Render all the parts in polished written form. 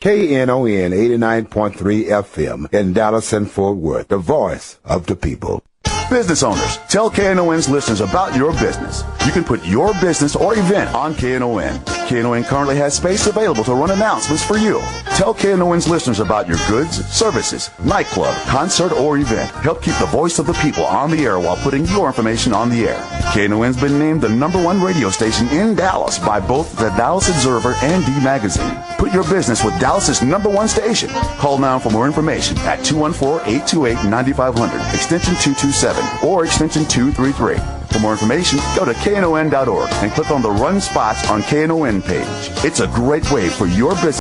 KNON 89.3 FM in Dallas and Fort Worth, the voice of the people. Business owners, tell KNON's listeners about your business. You can put your business or event on KNON. KNON currently has space available to run announcements for you. Tell KNON's listeners about your goods, services, nightclub, concert, or event. Help keep the voice of the people on the air while putting your information on the air. KNON's been named the #1 radio station in Dallas by both the Dallas Observer and D Magazine. Put your business with Dallas's #1 station. Call now for more information at 214-828-9500, extension 227, or extension 233. For more information, go to KNON.org and click on the Run Spots on KNON page. It's a great way for your business.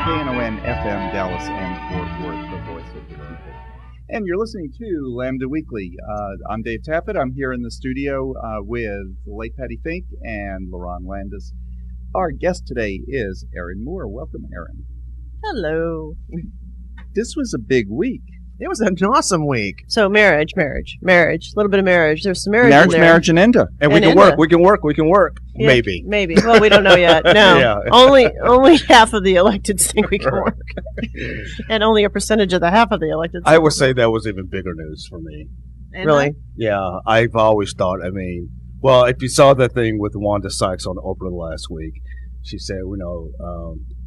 KNON FM, Dallas and Fort Worth, the voice of the people. And you're listening to Lambda Weekly. I'm Dave Taffet. I'm here in the studio with the late Patti Fink and Lerone Landis. Our guest today is Erin Moore. Welcome, Erin. Hello. This was a big week. It was an awesome week. So marriage, a little bit of marriage. There's some marriage in there. Marriage, and Enda. And we can work. Yeah, maybe. Well, we don't know yet. No. Yeah. Only half of the electeds think we can work. And only a percentage of the half of the electeds. I would say that was even bigger news for me. Really? Yeah. I've always thought, well, if you saw that thing with Wanda Sykes on Oprah last week, she said,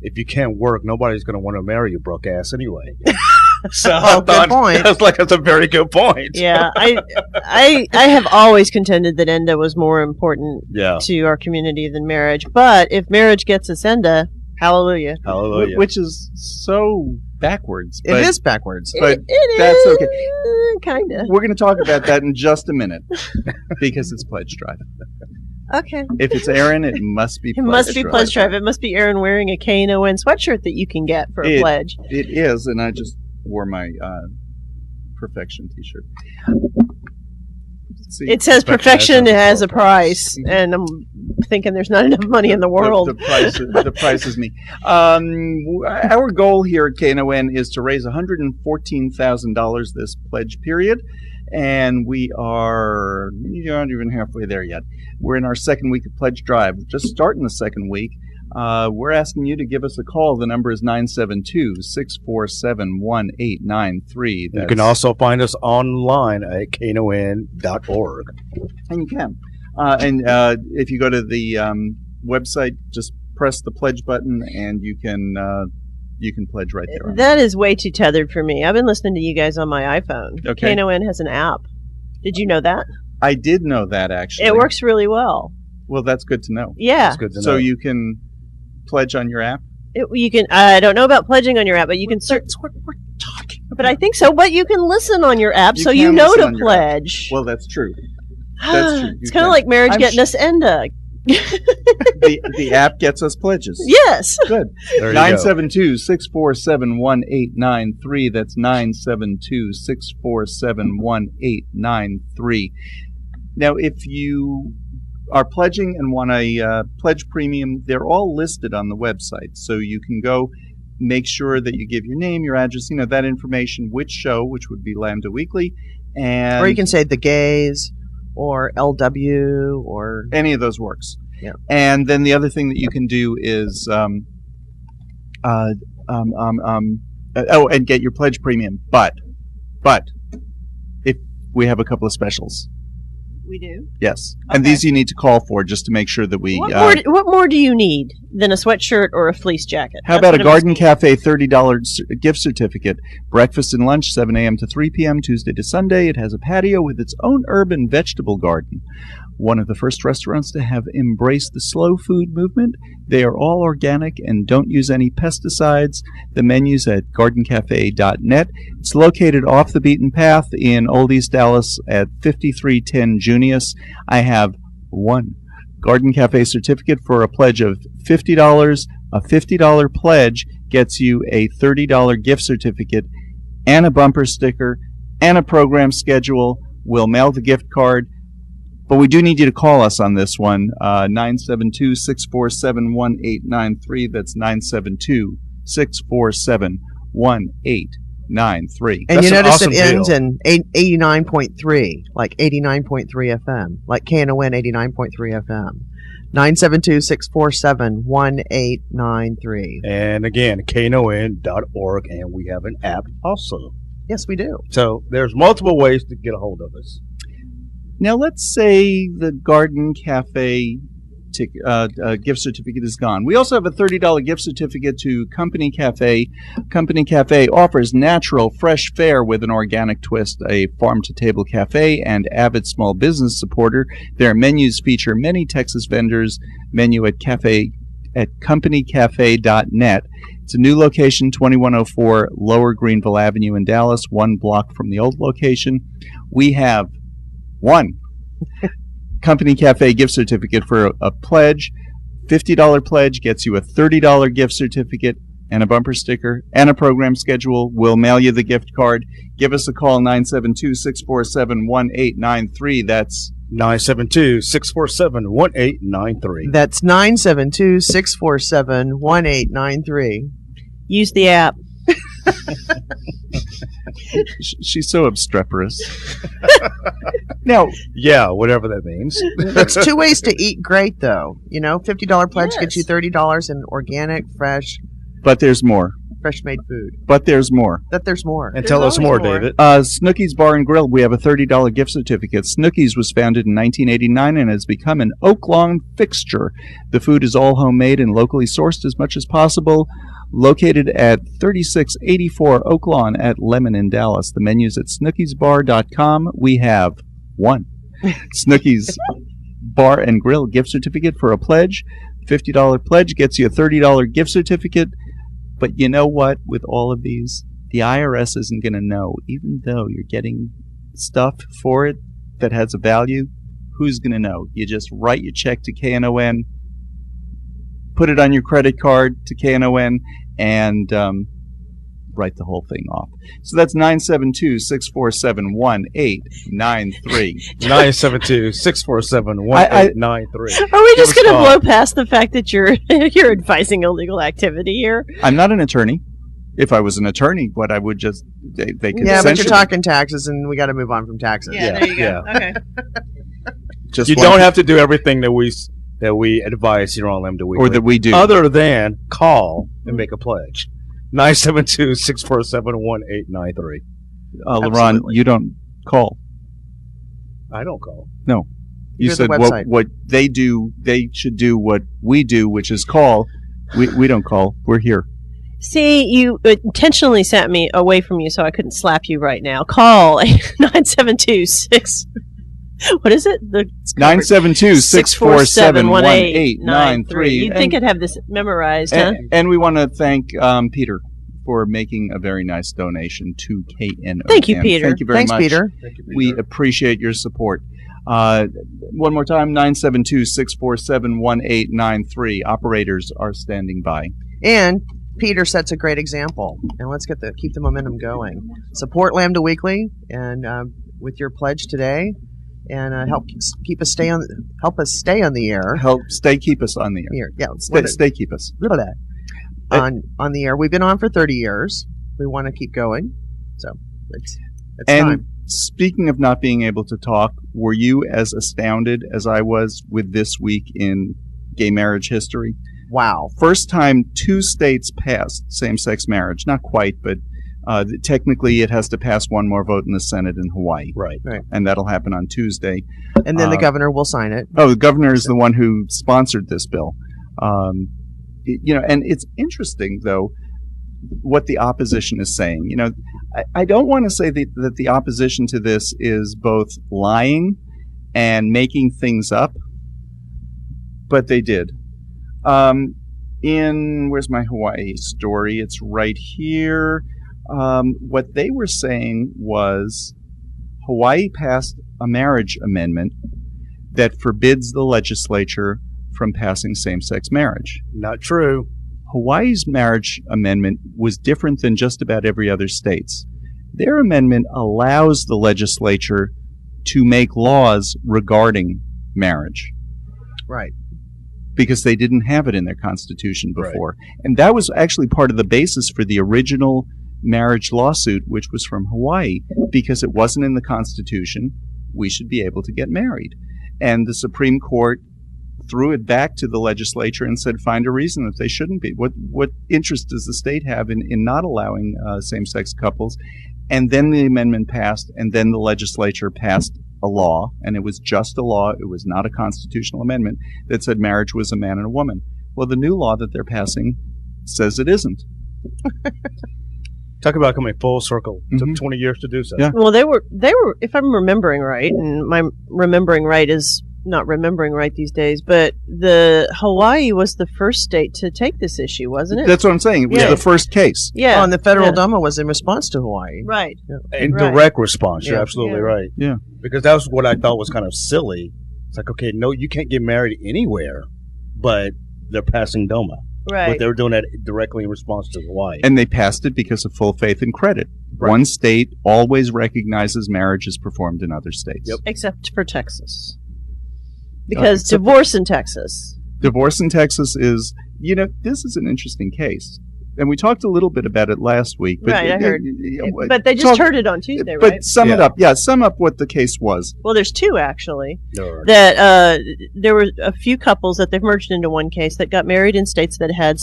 if you can't work, nobody's going to want to marry you, broke ass, anyway. So good point. That's a very good point. Yeah, I have always contended that ENDA was more important to our community than marriage. But if marriage gets us ENDA, hallelujah. Hallelujah. Which is so backwards. It is backwards. But it that's is, okay. Kind of. We're going to talk about that in just a minute because it's Pledge Drive. Okay. If it's Erin, it must be Pledge Drive. It must be Pledge Drive. It must be Erin wearing a KNON sweatshirt that you can get for a pledge. It is, and I just wore my Perfection t-shirt. It says perfection has a price, and I'm thinking there's not enough money in the world. The price is me. Our goal here at KNON is to raise $114,000 this pledge period, and we are not even halfway there yet. We're in our second week of Pledge Drive. We're just starting the second week. We're asking you to give us a call. The number is 972-647-1893. You can also find us online at knon.org. And you can. If you go to the website, just press the pledge button, and you can pledge right there. That is way too tethered for me. I've been listening to you guys on my iPhone. Okay. KNON has an app. Did you know that? I did know that, actually. It works really well. Well, that's good to know. Yeah. That's good to know. So you can pledge on your app? You can. I don't know about pledging on your app, but you can search. That's what we're talking about. But I think so. But you can listen on your app, so you know to pledge. Well, that's true. That's true. It's kind of like marriage getting us ENDA. The app gets us pledges. Yes. Good. 972-647-1893. That's 972-647-1893. Now, if you are pledging and want a pledge premium, they're all listed on the website. So you can go make sure that you give your name, your address, that information, which show, which would be Lambda Weekly. Or you can say The Gays or LW or... any of those works. Yeah. And then the other thing that you can do is and get your pledge premium. But if we have a couple of specials. We do? Yes. Okay. And these you need to call for just to make sure that we... What more do you need than a sweatshirt or a fleece jacket? How about a Garden Cafe $30 gift certificate? Breakfast and lunch, 7 a.m. to 3 p.m., Tuesday to Sunday. It has a patio with its own herb and vegetable garden. One of the first restaurants to have embraced the slow food movement. They are all organic and don't use any pesticides. The menu's at gardencafe.net. It's located off the beaten path in Old East Dallas at 5310 Junius. I have one Garden Cafe certificate for a pledge of $50. A $50 pledge gets you a $30 gift certificate and a bumper sticker and a program schedule. We'll mail the gift card, but we do need you to call us on this one, 972-647-1893. That's 972-647-1893. And you notice awesome it ends deal. in 89.3, like 89.3 FM, like KNON 89.3 FM. 972-647-1893. And again, knon.org, and we have an app also. Yes, we do. So there's multiple ways to get a hold of us. Now, let's say the Garden Cafe gift certificate is gone. We also have a $30 gift certificate to Company Cafe. Company Cafe offers natural, fresh fare with an organic twist, a farm-to-table cafe, and avid small business supporter. Their menus feature many Texas vendors. Menu at companycafe.net. It's a new location, 2104 Lower Greenville Avenue in Dallas, 1 block from the old location. We have one Company Cafe gift certificate for a pledge. $50 pledge gets you a $30 gift certificate and a bumper sticker and a program schedule. We'll mail you the gift card. Give us a call, 972-647-1893. That's 972-647-1893. That's 972-647-1893. Use the app. She's so obstreperous. Now, yeah, whatever that means. It's two ways to eat great, though. You know, $50 pledge Yes. gets you $30 in organic, fresh but there's more. made food. But there's more. That there's more. And tell us always more, more. David. Snooki's Bar and Grill, we have a $30 gift certificate. Snooki's was founded in 1989 and has become an Oaklawn fixture. The food is all homemade and locally sourced as much as possible. Located at 3684 Oaklawn at Lemon in Dallas. The menu's at snookiesbar.com. We have one Snooki's Bar and Grill gift certificate for a pledge. $50 pledge gets you a $30 gift certificate. But you know what? With all of these, the IRS isn't going to know. Even though you're getting stuff for it that has a value, who's going to know? You just write your check to KNON, put it on your credit card to KNON, and write the whole thing off. So that's 972-647-1893. 972-647-1893. Are we just going to blow past the fact that you're advising illegal activity here? I'm not an attorney. If I was an attorney, what I would just they could Yeah, but you're essentially talking taxes, and we got to move on from taxes. Yeah, there you go. Okay. just You want- don't have to do everything that we advise here on Lambda Weekly. or that we do. Other than call and make a pledge. 972-647-1893. Lerone, Absolutely. you don't call. I don't call. No. You You're the said website. what they do, they should do what we do, which is call. We don't call. We're here. See, you intentionally sent me away from you so I couldn't slap you right now. Call 972-6. What is it? The 972-647-1893. You'd think I'd have this memorized, huh? And we want to thank Peter for making a very nice donation to KNON. Thank you, Peter. Thank you very Thanks, much. Peter. We appreciate your support. One more time, 972-647-1893. Operators are standing by. And Peter sets a great example. And let's keep the momentum going. Support Lambda Weekly, and with your pledge today, and help us stay on the air. Keep us on the air. Yeah, Keep us. On the air. We've been on for 30 years. We want to keep going. So it's And time. speaking of not being able to talk, were you as astounded as I was with this week in gay marriage history? Wow. First time 2 states passed same-sex marriage. Not quite, but technically it has to pass one more vote in the Senate in Hawaii. Right. And that'll happen on Tuesday. And then the governor will sign it. Oh, the governor is the one who sponsored this bill. And it's interesting, though, what the opposition is saying. You know, I don't want to say that the opposition to this is both lying and making things up, but they did. Where's my Hawaii story? It's right here. What they were saying was Hawaii passed a marriage amendment that forbids the legislature from passing same-sex marriage. Not true. Hawaii's marriage amendment was different than just about every other state's. Their amendment allows the legislature to make laws regarding marriage. Right. Because they didn't have it in their constitution before. Right. And that was actually part of the basis for the original marriage lawsuit, which was from Hawaii, because it wasn't in the constitution. We should be able to get married. And the Supreme Court threw it back to the legislature and said, find a reason that they shouldn't be. What interest does the state have in not allowing same-sex couples? And then the amendment passed, and then the legislature passed a law, and it was just a law. It was not a constitutional amendment that said marriage was a man and a woman. Well, the new law that they're passing says it isn't. Talk about coming full circle. It took 20 years to do so. Yeah. Well, they were, if I'm remembering right, and my remembering right is not remembering right these days, but the Hawaii was the first state to take this issue, wasn't it? That's what I'm saying. It was the first case. Yeah. Oh, and the federal Duma was in response to Hawaii. Right. Yeah. In direct response. You're absolutely right. Yeah. Because that was what I thought was kind of silly. It's like, okay, no, you can't get married anywhere, but they're passing DOMA. Right. But they were doing that directly in response to Hawaii. And they passed it because of full faith and credit. Right. One state always recognizes marriage is performed in other states. Yep. Except for Texas. Because divorce in Texas. Divorce in Texas is, this is an interesting case. And we talked a little bit about it last week. But right, I heard. But they just heard it on Tuesday, right? But sum it up. Yeah, sum up what the case was. Well, there's two, actually. Right. That there were a few couples that they've merged into one case that got married in states that have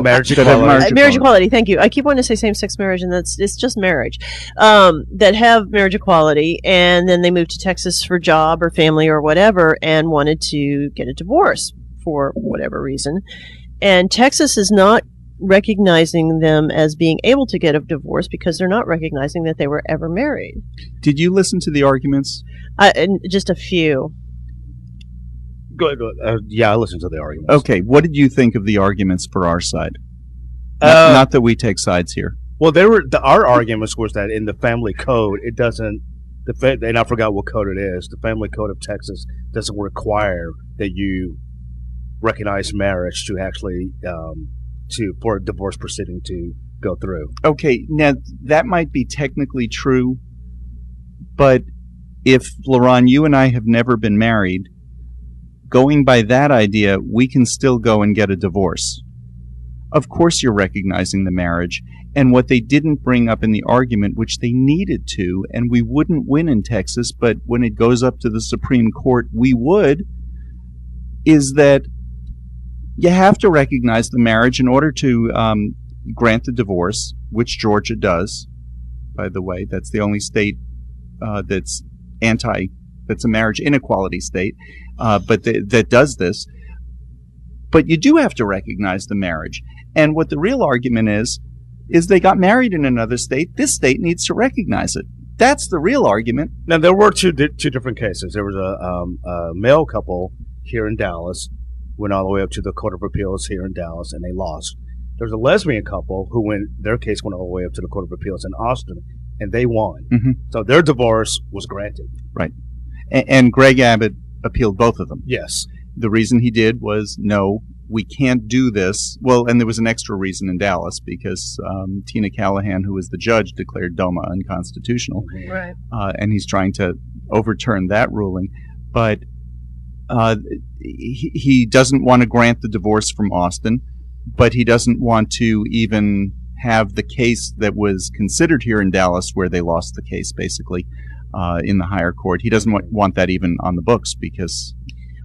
marriage equality. Marriage equality. Thank you. I keep wanting to say same-sex marriage, and it's just marriage. That have marriage equality, and then they moved to Texas for job or family or whatever, and wanted to get a divorce for whatever reason. And Texas is not recognizing them as being able to get a divorce because they're not recognizing that they were ever married. Did you listen to the arguments? Just a few. Go ahead. Yeah, I listened to the arguments. Okay, what did you think of the arguments for our side? Not that we take sides here. Well, our arguments was that in the family code, it doesn't. And I forgot what code it is. The family code of Texas doesn't require that you recognize marriage to actually for a divorce proceeding to go through. Okay, now that might be technically true, but if Lerone, you and I have never been married. Going by that idea, we can still go and get a divorce. Of course you're recognizing the marriage. And what they didn't bring up in the argument, which they needed to, and we wouldn't win in Texas, but when it goes up to the Supreme Court, we would, is that you have to recognize the marriage in order to grant the divorce, which Georgia does, by the way. That's the only state that's a marriage inequality state. But that does this. But you do have to recognize the marriage. And what the real argument is they got married in another state. This state needs to recognize it. That's the real argument. Now, there were two different cases. There was a male couple here in Dallas, went all the way up to the Court of Appeals here in Dallas, and they lost. There's a lesbian couple who their case went all the way up to the Court of Appeals in Austin, and they won. Mm-hmm. So their divorce was granted. Right. And Greg Abbott appealed both of them. Yes. The reason he did was, no, we can't do this. Well, and there was an extra reason in Dallas because Tina Callahan, who was the judge, declared DOMA unconstitutional. Right. And he's trying to overturn that ruling. But he doesn't want to grant the divorce from Austin, but he doesn't want to even have the case that was considered here in Dallas, where they lost the case, basically, in the higher court. He doesn't want that even on the books because...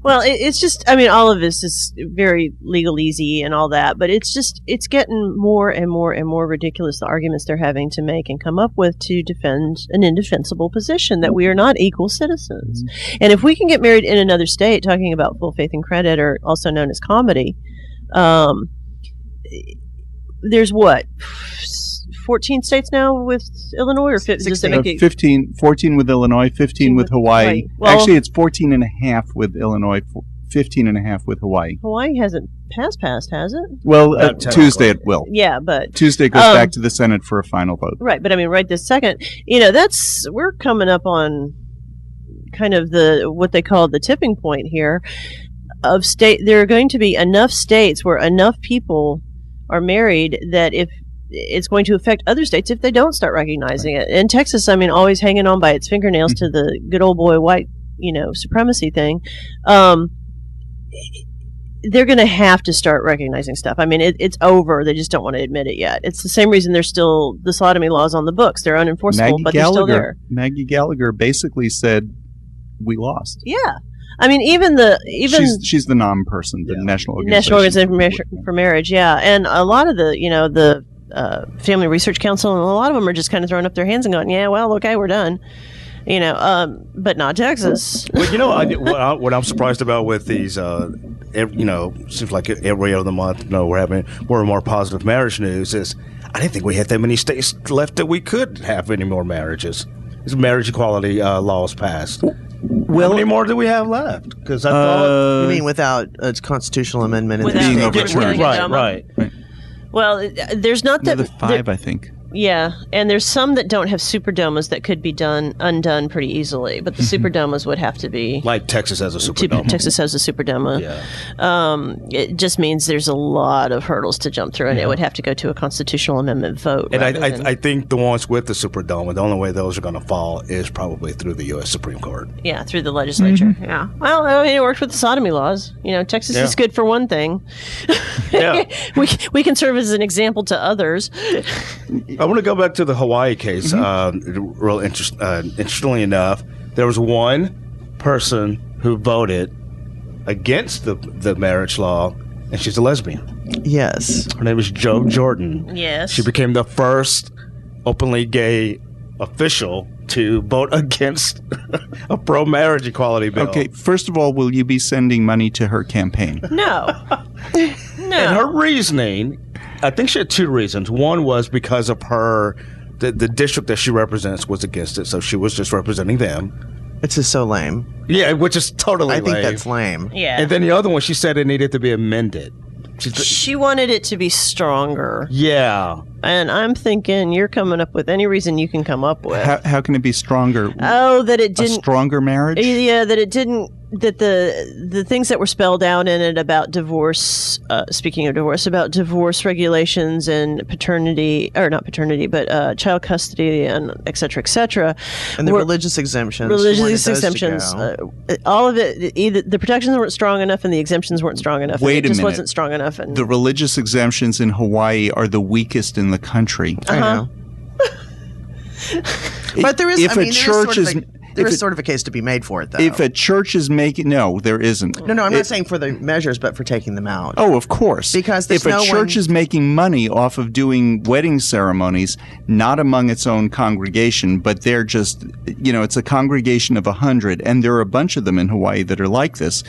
Well, it's just, I mean, all of this is very legalese and all that, but it's getting more and more and more ridiculous, the arguments they're having to make and come up with to defend an indefensible position that we are not equal citizens. Mm-hmm. And if we can get married in another state, talking about full faith and credit, or also known as comedy, there's 14 states now with Illinois, or 14 with Illinois, 15 with Hawaii. Well, actually, it's 14 and a half with Illinois, 15 and a half with Hawaii. Hawaii hasn't passed, has it? Well, Tuesday it will. Yeah, but Tuesday goes back to the Senate for a final vote. Right, but I mean, right this second, we're coming up on kind of what they call the tipping point here of state. There are going to be enough states where enough people are married that if it's going to affect other states if they don't start recognizing it. And Texas, I mean, always hanging on by its fingernails to the good old boy white, supremacy thing. They're going to have to start recognizing stuff. I mean, it's over. They just don't want to admit it yet. It's the same reason there's still the sodomy laws on the books. They're unenforceable, but they're still there. Maggie Gallagher basically said, "We lost." Yeah, I mean, she's the NOM person, the National Organization for Marriage. Yeah, and a lot of the Family Research Council, and a lot of them are just kind of throwing up their hands and going, "Yeah, well, okay, we're done." But not Texas. Well, what I'm surprised about with these, seems like every other month, we're having more and more positive marriage news. Is I didn't think we had that many states left that we could have any more marriages. These marriage equality laws passed. Well, how many more do we have left? Because I thought you mean without a constitutional amendment being overturned, right. Well, there's not that 5, I think. Yeah, and there's some that don't have superdomas that could be undone pretty easily, but the superdomas would have to be like Texas has a superdoma. Texas has a superdoma. Yeah. It just means there's a lot of hurdles to jump through, and it would have to go to a constitutional amendment vote. And I think the ones with the superdoma, the only way those are going to fall is probably through the U.S. Supreme Court. Yeah, through the legislature. Mm-hmm. Yeah. Well, I mean, it worked with the sodomy laws. Texas is good for one thing. Yeah. we can serve as an example to others. I want to go back to the Hawaii case. Real interestingly enough, there was one person who voted against the marriage law, and she's a lesbian. Yes. Her name is Jo Jordan. Yes. She became the first openly gay official to vote against a pro-marriage equality bill. Okay, first of all, will you be sending money to her campaign? No. And her reasoning, I think she had two reasons. One was because of the district that she represents was against it, so she was just representing them. It's just so lame. Yeah, which is totally lame. I think that's lame. Yeah. And then the other one, she said it needed to be amended. She wanted it to be stronger. Yeah. And I'm thinking you're coming up with any reason you can come up with. How can it be stronger? Oh, that it didn't. A stronger marriage? Yeah, that it didn't. That the things that were spelled out in it about divorce, speaking of divorce, about divorce regulations and paternity, or not paternity, but child custody and et cetera, and the religious exemptions. All of it, either the protections weren't strong enough and the exemptions weren't strong enough. Wait a minute. It just wasn't strong enough. And the religious exemptions in Hawaii are the weakest in the country. I know. But there is. There is sort of a case to be made for it, though. If a church is making... No, there isn't. No, I'm not saying for the measures, but for taking them out. Oh, of course. Because if a church is making money off of doing wedding ceremonies, not among its own congregation, but they're just... it's a congregation of 100, and there are a bunch of them in Hawaii that are like this.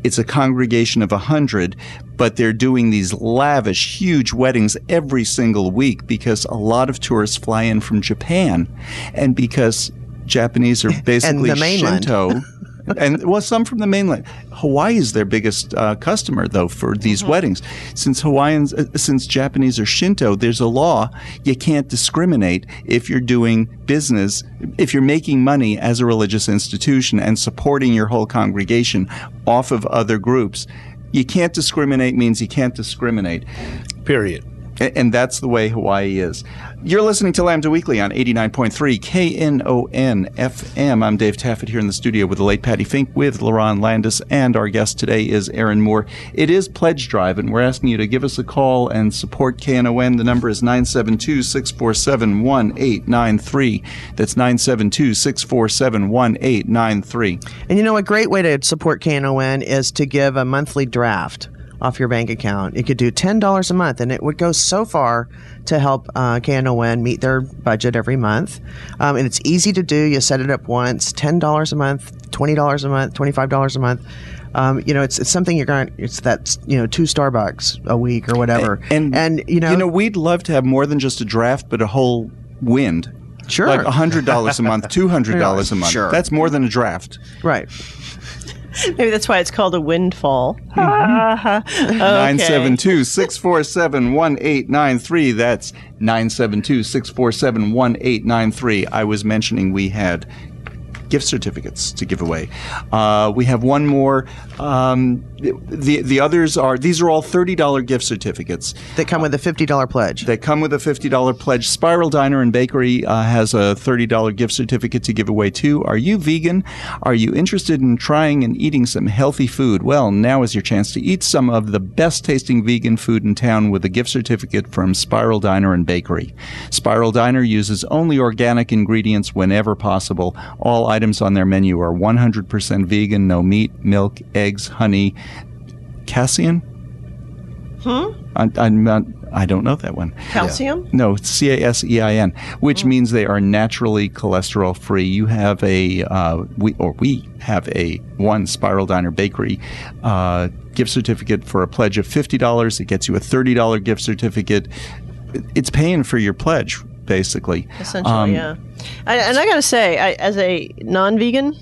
It's a congregation of 100, but they're doing these lavish, huge weddings every single week because a lot of tourists fly in from Japan, and because... Japanese are basically Shinto, and some from the mainland. Hawaii is their biggest customer, though, for these weddings. Since Japanese are Shinto, there's a law you can't discriminate if you're doing business, if you're making money as a religious institution and supporting your whole congregation off of other groups. You can't discriminate means you can't discriminate. Period. And that's the way Hawaii is. You're listening to Lambda Weekly on 89.3 KNON FM. I'm Dave Taffet here in the studio with the late Patti Fink with Lerone Landis, and our guest today is Erin Moore. It is Pledge Drive, and we're asking you to give us a call and support KNON. The number is 972-647-1893. That's 972-647-1893. And a great way to support KNON is to give a monthly draft off your bank account. You could do $10 a month, and it would go so far to help KNON meet their budget every month. And it's easy to do. You set it up once, $10 a month, $20 a month, $25 a month. It's something you're going. It's that 2 Starbucks a week or whatever. And we'd love to have more than just a draft, but a whole wind. Sure, like $100 a month, $200 a month. Sure, that's more than a draft. Right. Maybe that's why it's called a windfall. 972-647-1893. That's 972-647-1893. I was mentioning we had gift certificates to give away. We have one more. The others these are all $30 gift certificates. That come with a $50 pledge. They come with a $50 pledge. Spiral Diner and Bakery has a $30 gift certificate to give away too. Are you vegan? Are you interested in trying and eating some healthy food? Well, now is your chance to eat some of the best tasting vegan food in town with a gift certificate from Spiral Diner and Bakery. Spiral Diner uses only organic ingredients whenever possible. All items on their menu are 100% vegan, no meat, milk, eggs, honey. Casein? I don't know that one. Calcium? No, it's Casein, which means they are naturally cholesterol free. You have we have a one Spiral Diner Bakery gift certificate for a pledge of $50. It gets you a $30 gift certificate. It's paying for your pledge, basically. Essentially, yeah. And I got to say, as a non-vegan,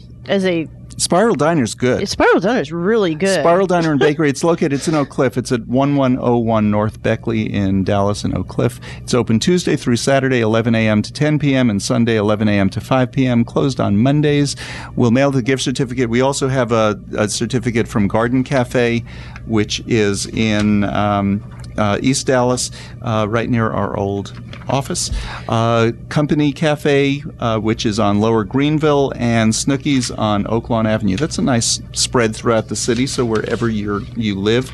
Spiral Diner's good. Spiral Diner's really good. Spiral Diner and Bakery. It's in Oak Cliff. It's at 1101 North Beckley in Dallas and Oak Cliff. It's open Tuesday through Saturday, 11 a.m. to 10 p.m. and Sunday, 11 a.m. to 5 p.m. Closed on Mondays. We'll mail the gift certificate. We also have a certificate from Garden Cafe, which is in East Dallas, right near our old office. Company Cafe, which is on Lower Greenville, and Snooki's on Oak Lawn Avenue. That's a nice spread throughout the city, so wherever you live,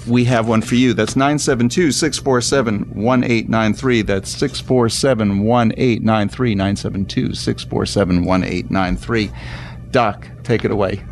we have one for you. That's 972-647-1893. That's 647-1893. 972-647-1893. Doc, take it away.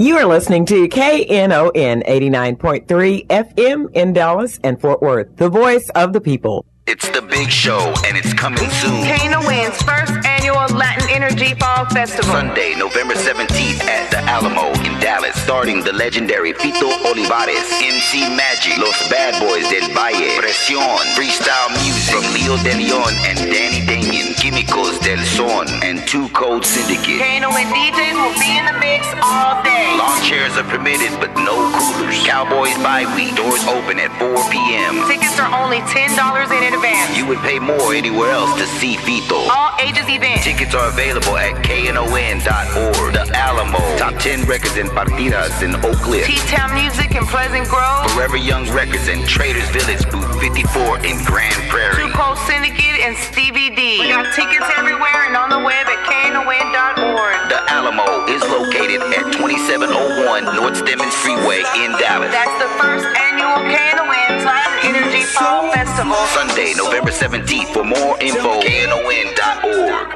You are listening to KNON 89.3 FM in Dallas and Fort Worth, the voice of the people. It's the big show, and it's coming soon. KNON's first annual Latin Energy Fall Festival. Sunday, November 17th at the Alamo in Dallas. Starting the legendary Fito Olivares, MC Magic, Los Bad Boys del Valle, Presión, freestyle music from Leo De Leon and Danny Damien, Químicos del Son, and Two Code Syndicate. KNON DJs will be in the mix all day. Lawn chairs are permitted, but no coolers. Cowboys by week. Doors open at 4 p.m. Tickets are only $10 in advance. You would pay more anywhere else to see Fito. All ages event. Tickets are available at KNON.org. The Alamo. Top 10 records and partidas in Oak Cliff. T-Town Music in Pleasant Grove. Forever Young Records in Traders Village, booth 54 in Grand Prairie. Two Cold Syndicate and Stevie D. We got tickets everywhere and on the web at KNON.org. The Alamo is located at 2701 North Stemmons Freeway in Dallas. That's the first annual KNON Latin Energy Fall Festival. Sunday, November 17th. For more info, KNON.org.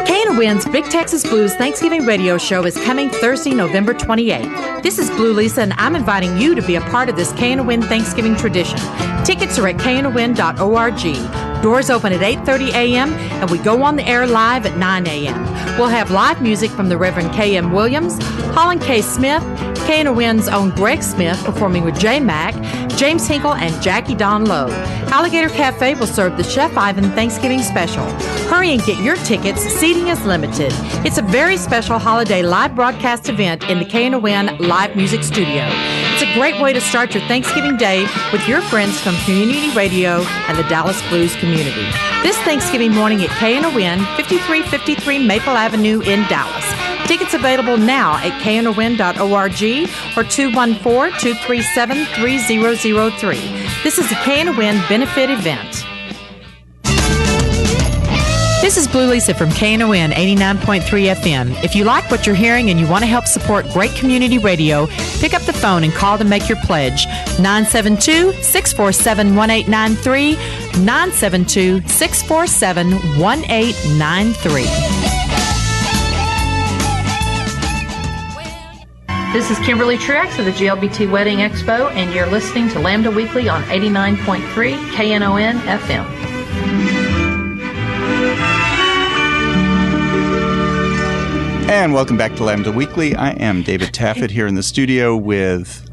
KNON's Big Texas Blues Thanksgiving radio show is coming Thursday, November 28th. This is Blue Lisa, and I'm inviting you to be a part of this KNON Thanksgiving tradition. Tickets are at KNON.org. Doors open at 8:30 a.m., and we go on the air live at 9 a.m. We'll have live music from the Reverend K.M. Williams, Holland K. Smith, KNON's own Greg Smith performing with J. Mack, James Hinkle, and Jackie Don Lowe. Alligator Cafe will serve the Chef Ivan Thanksgiving Special. Hurry and get your tickets. Seating is limited. It's a very special holiday live broadcast event in the KNON Live Music Studio. It's a great way to start your Thanksgiving day with your friends from Community Radio and the Dallas Blues community. This Thanksgiving morning at KNON, 5353 Maple Avenue in Dallas. Tickets available now at KNON.org or 214-237-3003. This is a KNON benefit event. This is Blue Lisa from KNON 89.3 FM. If you like what you're hearing and you want to help support great community radio, pick up the phone and call to make your pledge. 972-647-1893, 972-647-1893. This is Kimberly Truex of the GLBT Wedding Expo, and you're listening to Lambda Weekly on 89.3 KNON FM. And welcome back to Lambda Weekly. I am David Taffet here in the studio with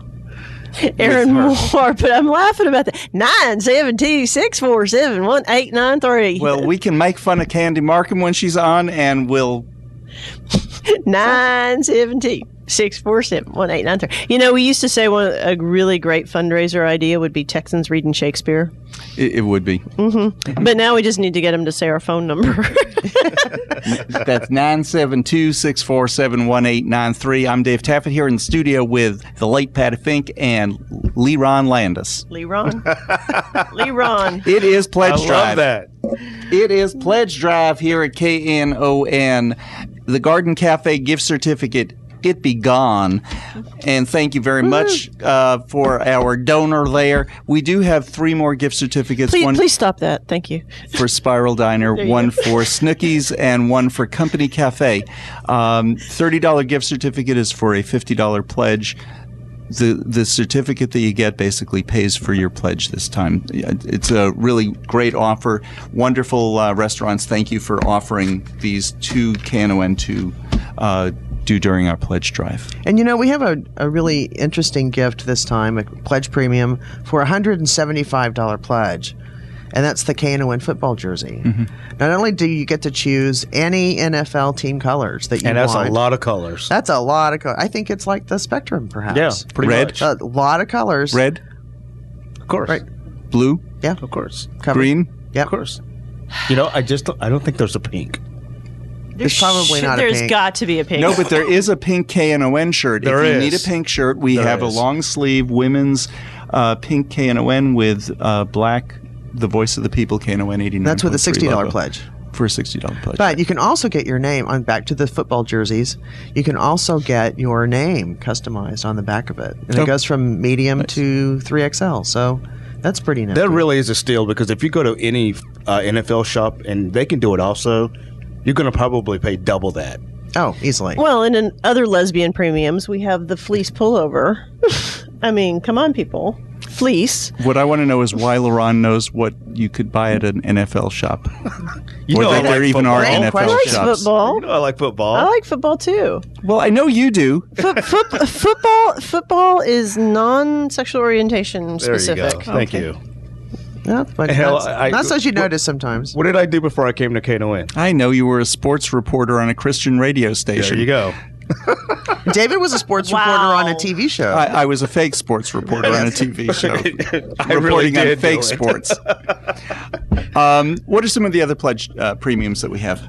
Erin Moore, but I'm laughing about that. 972-647-1893. Well, we can make fun of Candy Markham when she's on, and we'll 972. 647-1893. We used to say a really great fundraiser idea would be Texans reading Shakespeare. It would be. Mm-hmm. But now we just need to get them to say our phone number. That's 972-647-1893. I'm Dave Taffet here in the studio with the late Patti Fink and Lerone Landis. Lerone. It is Pledge Drive. I love that. It is Pledge Drive here at KNON. The Garden Cafe gift certificate, it be gone. And thank you very much for our donor there. We do have 3 more gift certificates. Please stop that. Thank you. For Spiral Diner, one for Snookies, and one for Company Cafe. $30 gift certificate is for a $50 pledge. The certificate that you get basically pays for your pledge this time. It's a really great offer. Wonderful restaurants. Thank you for offering these to KNON to do during our pledge drive. And we have a really interesting gift this time, a pledge premium for a $175 pledge. And that's the KNON football jersey. Mm-hmm. Not only do you get to choose any NFL team colors that you want. And that's a lot of colors. That's a lot of colors. I think it's like the spectrum, perhaps. Yeah, pretty much. A lot of colors. Red? Of course. Right. Blue? Yeah. Of course. Covered. Green? Yeah. Of course. I don't think there's a pink. There's probably not a pink. There's got to be a pink. No, but there is a pink KNON shirt. If you need a pink shirt, we have a long sleeve women's pink KNON with black, the voice of the people, KNON 89. That's with a $60 pledge. For a $60 pledge. But you can also get your name on back to the football jerseys. You can also get your name customized on the back of it. And it goes from medium to 3XL. So that's pretty nice. That really is a steal, because if you go to any NFL shop and they can do it also, you're going to probably pay double that. Oh, easily. Well, and in other lesbian premiums, we have the fleece pullover. I mean, come on, people. Fleece. What I want to know is why Lerone knows what you could buy at an NFL shop. Or that there even are NFL I like shops. Football. I like football. I like football too. Well, I know you do. Football is non-sexual orientation specific. There you go. Thank you. Yeah, but that's as you notice sometimes. What did I do before I came to KNON? I know you were a sports reporter on a Christian radio station. There you go. David was a sports reporter on a TV show. I was a fake sports reporter on a TV show. Reporting on fake sports. What are some of the other pledge premiums that we have?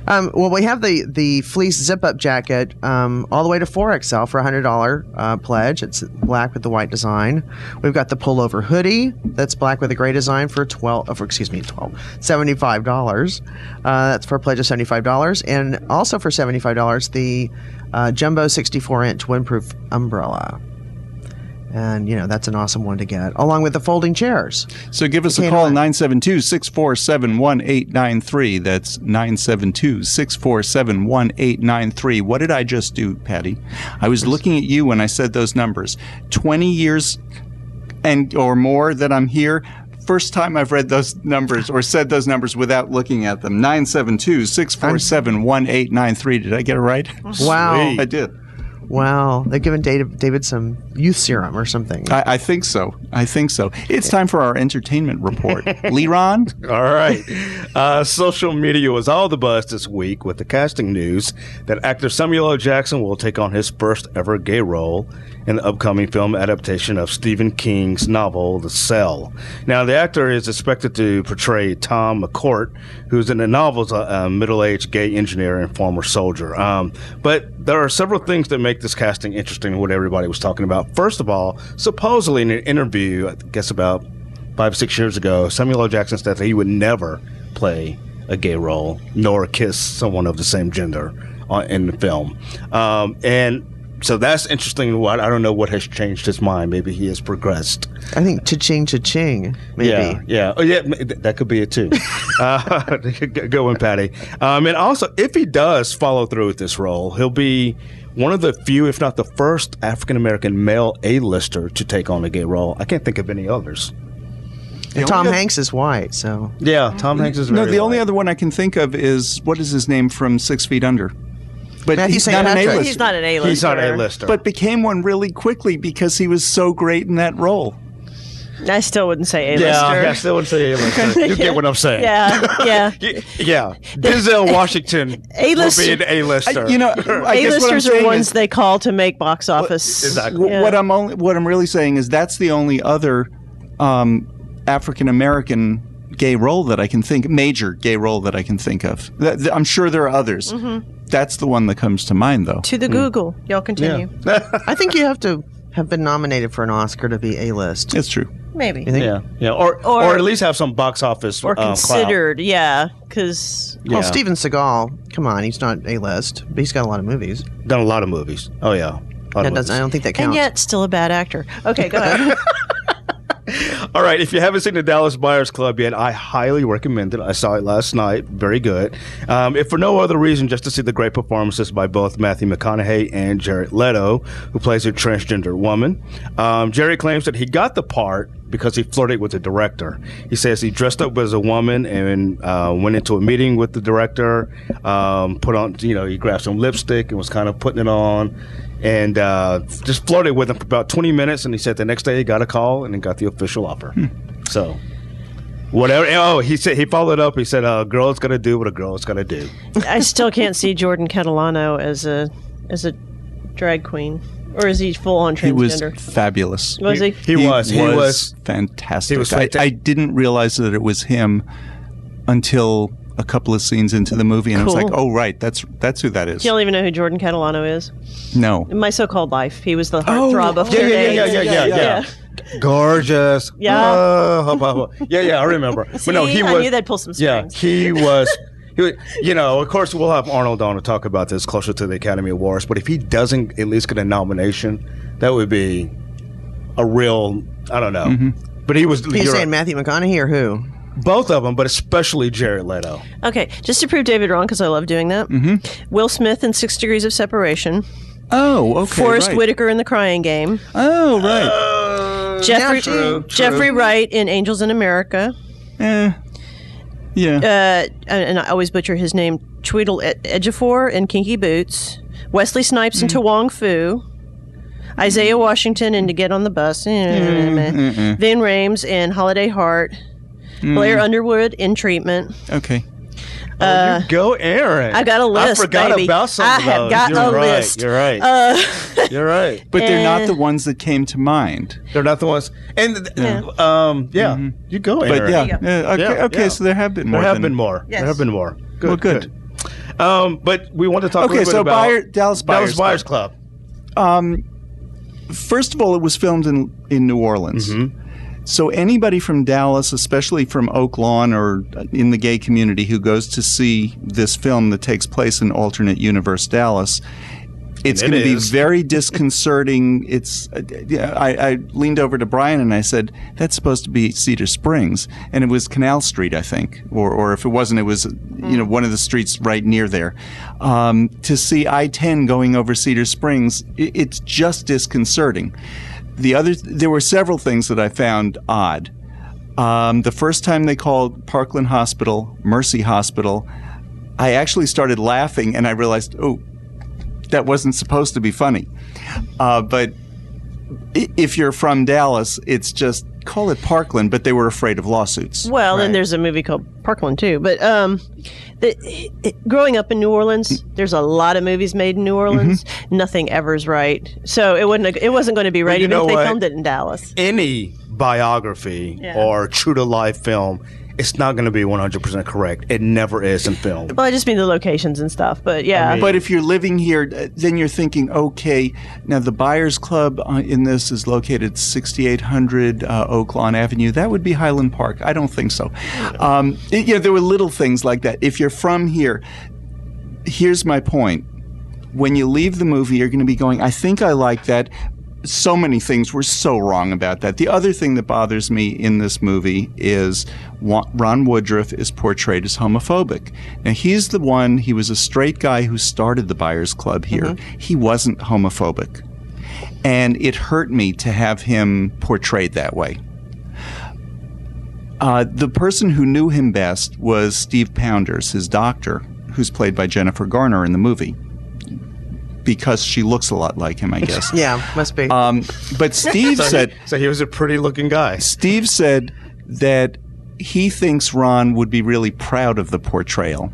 Well, we have the fleece zip-up jacket all the way to 4XL for a $100 pledge. It's black with the white design. We've got the pullover hoodie that's black with a gray design for $75. That's for a pledge of $75. And also for $75, the jumbo 64-inch windproof umbrella. And, that's an awesome one to get, along with the folding chairs. So give us a call, 972-647-1893. That's 972-647-1893. What did I just do, Patti? I was looking at you when I said those numbers. 20 years or more that I'm here. First time I've read those numbers or said those numbers without looking at them. 972-647-1893. Did I get it right? Wow. Sweet. I did. Wow. They've given David some youth serum or something. I think so. It's time for our entertainment report. Lerone? All right. Social media was all the buzz this week with the casting news that actor Samuel L. Jackson will take on his first ever gay role in the upcoming film adaptation of Stephen King's novel, The Cell. Now, the actor is expected to portray Tom McCourt, who's in the novel a middle-aged gay engineer and former soldier. But there are several things that make this casting interesting, what everybody was talking about. First of all, supposedly in an interview, I guess about 5 or 6 years ago, Samuel L. Jackson said that he would never play a gay role nor kiss someone of the same gender in the film. And so that's interesting. I don't know what has changed his mind. Maybe he has progressed. I think cha-ching, maybe. Yeah. Oh, yeah, that could be it too. Good one, Patti. And also, if he does follow through with this role, he'll be one of the few, if not the first, African-American male A-lister to take on a gay role. I can't think of any others. And Tom Hanks is white, so... Yeah, Tom Hanks is very No, the only white. other one I can think of is, what is his name from 6 Feet Under? But he's not an A-lister. He's not an A-lister. He's not an A-lister. But became one really quickly because he was so great in that role. I still wouldn't say A-lister. Yeah, I still wouldn't say A-lister. You get what I'm saying. Yeah. Yeah. Denzel Washington would be an A-lister. A-listers are ones they call to make box office. Exactly. Yeah. What I'm really saying is that's the only other African American gay role that I can think, major gay role that I can think of. I'm sure there are others. Mm-hmm. That's the one that comes to mind, though. To the Google. Y'all continue. Yeah. I think you have to have been nominated for an Oscar to be A-list. It's true. Maybe. Yeah. Or at least have some box office or considered. clout. Yeah, because well, Steven Seagal, come on, he's not A-list, but he's got a lot of movies. Done a lot of movies. Oh yeah. I don't think that counts. And yet, still a bad actor. Okay, go ahead. All right, if you haven't seen the Dallas Buyers Club yet, I highly recommend it. I saw it last night. Very good. If for no other reason, just to see the great performances by both Matthew McConaughey and Jared Leto, who plays a transgender woman. Jared claims that he got the part because he flirted with the director. He says he dressed up as a woman and went into a meeting with the director, put on, he grabbed some lipstick and was kind of putting it on. And just flirted with him for about 20 minutes, and he said the next day he got a call and he got the official offer. So, whatever. Oh, he said he followed up. He said, "A girl's gonna do what a girl's gonna do." I still can't see Jordan Catalano as a drag queen, or is he full on transgender? He was fabulous. Was he? He was fantastic. He was I didn't realize that it was him until a couple of scenes into the movie, and I was like, "Oh, right, that's who that is." You don't even know who Jordan Catalano is? No. In My So-Called Life, he was the heartthrob of Fair Yeah. Gorgeous. Yeah. I remember. See, But no, he I was. knew they'd pull some strings. Yeah, he was. Of course, we'll have Arnold on to talk about this closer to the Academy Awards. But if he doesn't at least get a nomination, that would be a real. I don't know. Mm-hmm. But he was. He's saying Matthew McConaughey or who? Both of them, but especially Jared Leto. Okay, just to prove David wrong, because I love doing that. Mm-hmm. Will Smith in 6 Degrees of Separation. Oh, okay. Forrest Whitaker in The Crying Game. Oh, right. Jeffrey Wright in Angels in America. Yeah. And I always butcher his name. Tweedle Ejiofor in Kinky Boots. Wesley Snipes in To Wong Fu. Isaiah Washington in To Get on the Bus. Vin Rames in Holiday Heart. Blair Underwood in Treatment. Okay. You go, Erin. I got a list. I forgot baby. about some of those. I have got a list. You're right. You're right. But they're not the ones that came to mind. They're not the ones. And you go, Erin. But okay. So there have been more. There have been more. Yes. There have been more. Good. Well, good. But we want to talk a little bit about Dallas Buyers Club. First of all, it was filmed in New Orleans. Mm-hmm. So anybody from Dallas, especially from Oak Lawn or in the gay community who goes to see this film that takes place in alternate universe Dallas, it's going to be very disconcerting. I leaned over to Brian and I said, that's supposed to be Cedar Springs. And it was Canal Street, I think. Or if it wasn't, it was one of the streets right near there. To see I-10 going over Cedar Springs, it's just disconcerting. There were several things that I found odd. The first time they called Parkland Hospital Mercy Hospital, I actually started laughing and I realized, that wasn't supposed to be funny. But if you're from Dallas, it's just call it Parkland, but they were afraid of lawsuits. Well, and there's a movie called Parkland too. But growing up in New Orleans, there's a lot of movies made in New Orleans. Mm-hmm. Nothing ever's right. So it wasn't going to be right even if they filmed it in Dallas. Any biography or true to life film, it's not going to be 100% correct. It never is in film. Well, I just mean the locations and stuff, but yeah. But if you're living here, then you're thinking, okay, now the Buyers Club in this is located 6800 Oak Lawn Avenue. That would be Highland Park. I don't think so. There were little things like that. If you're from here, here's my point. When you leave the movie, you're going to be going, I think I like that. So many things were so wrong about that. The other thing that bothers me in this movie is Ron Woodruff is portrayed as homophobic. Now, he was a straight guy who started the Buyers Club here. Mm-hmm. He wasn't homophobic. And it hurt me to have him portrayed that way. The person who knew him best was Steve Pounders, his doctor, who's played by Jennifer Garner in the movie. because she looks a lot like him, I guess. Yeah, must be. But Steve said... So he was a pretty-looking guy. Steve said that he thinks Ron would be really proud of the portrayal.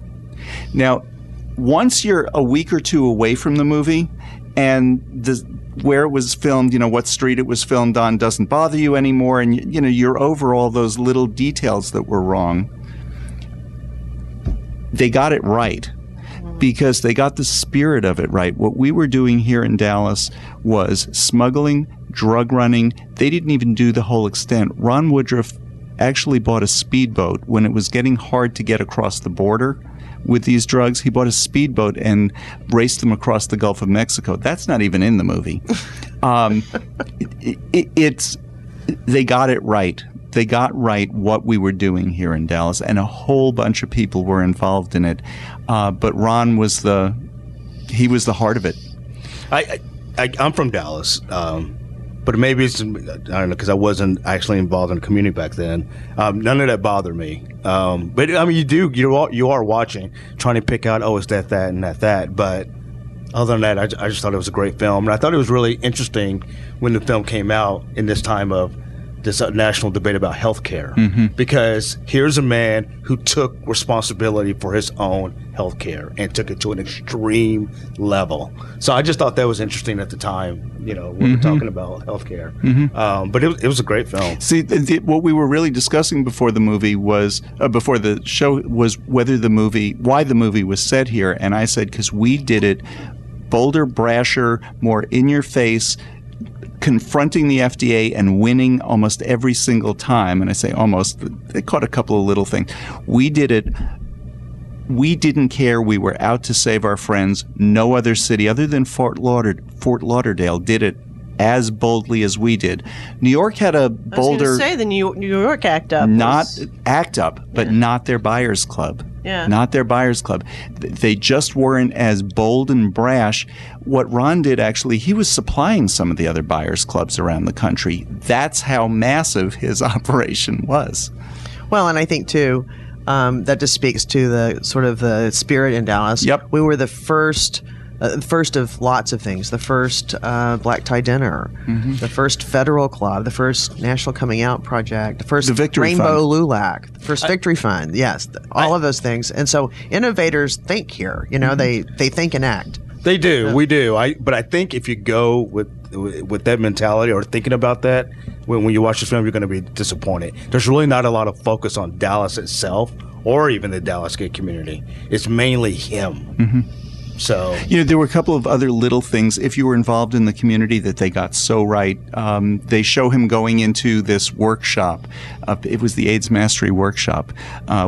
Now, once you're a week or two away from the movie and where it was filmed, what street it was filmed on doesn't bother you anymore, and you're over all those little details that were wrong, they got it right because they got the spirit of it right. What we were doing here in Dallas was smuggling, drug running. They didn't even do the whole extent. Ron Woodruff actually bought a speedboat when it was getting hard to get across the border with these drugs. He bought a speedboat and raced them across the Gulf of Mexico. That's not even in the movie. They got it right. They got right what we were doing here in Dallas, and a whole bunch of people were involved in it. But Ron was the heart of it. I'm from Dallas, but maybe it's, I don't know, because I wasn't actually involved in the community back then. None of that bothered me. But I mean, you are watching, trying to pick out, it's that, and that. But other than that, I just thought it was a great film, and I thought it was really interesting when the film came out in this time of this national debate about healthcare, because here's a man who took responsibility for his own healthcare and took it to an extreme level. So I just thought that was interesting at the time, when we're talking about healthcare. But it was a great film. See, what we were really discussing before the movie was, before the show, was why the movie was set here. And I said, because we did it bolder, brasher, more in your face, confronting the FDA and winning almost every single time. And I say almost, they caught a couple of little things. We did it. We didn't care. We were out to save our friends. No other city other than Fort Lauderdale did it as boldly as we did. New York had a bolder... I was going to say the New York Act Up. But not their buyers club. Yeah. Not their buyers club. They just weren't as bold and brash. What Ron did, actually, he was supplying some of the other buyers clubs around the country. That's how massive his operation was. Well, and I think, too, that just speaks to the sort of the spirit in Dallas. Yep. We were the first of lots of things. The first black tie dinner, the first federal club, the first National Coming Out Project, the first Rainbow Lulac, the first Victory Fund. Yes, all of those things. And so innovators think here. They think and act. They do. We do. But I think if you go with that mentality or thinking about that, when you watch this film, you're going to be disappointed. There's really not a lot of focus on Dallas itself or even the Dallas gay community. It's mainly him. So there were a couple of other little things, if you were involved in the community, that they got so right. They show him going into this workshop. It was the AIDS Mastery Workshop,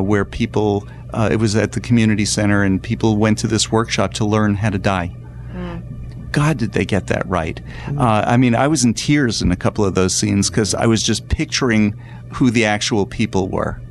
where people, it was at the community center, and people went to this workshop to learn how to die. God, did they get that right. I mean, I was in tears in a couple of those scenes because I was just picturing who the actual people were.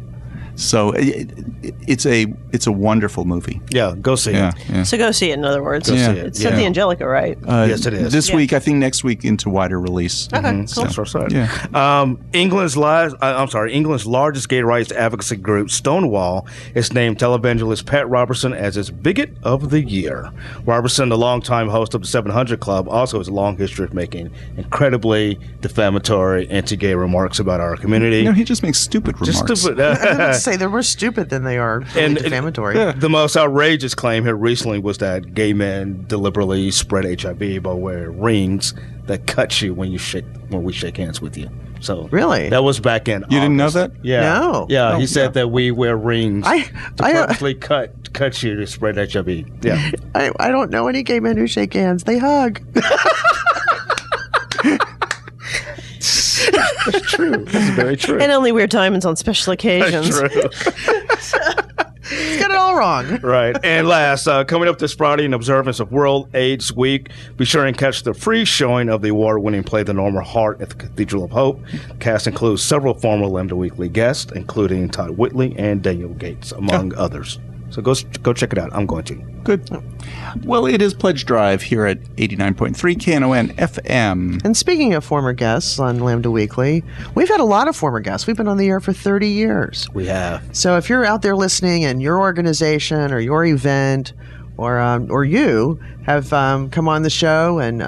So it's a wonderful movie. Yeah, go see it. Yeah. So go see it, in other words. Go see it. It's at the Angelica, right? Yes, it is. This week, I think next week into wider release. Okay, cool. So, yeah. England's largest gay rights advocacy group, Stonewall, is named televangelist Pat Robertson as its Bigot of the Year. Robertson, the longtime host of the 700 Club, also has a long history of making incredibly defamatory anti-gay remarks about our community. He just makes stupid remarks. I was about to say they're more stupid than they are really defamatory. The most outrageous claim here recently was that gay men deliberately spread HIV by wearing rings that cut you when we shake hands with you. So really, that was back in. You didn't know that? Yeah. No. Yeah. He said that we wear rings to purposely cut you to spread HIV. Yeah. I don't know any gay men who shake hands. They hug. That's true. That's very true. And only wear diamonds on special occasions. That's true. He's got it all wrong. Right. And last, coming up this Friday in observance of World AIDS Week, be sure and catch the free showing of the award-winning play The Normal Heart at the Cathedral of Hope. The cast includes several former Lambda Weekly guests, including Todd Whitley and Daniel Gates, among others. So go check it out. I'm going to. Good. Well, it is Pledge Drive here at 89.3 KNON FM. And speaking of former guests on Lambda Weekly, we've had a lot of former guests. We've been on the air for 30 years. We have. So if you're out there listening and your organization or your event or you have come on the show and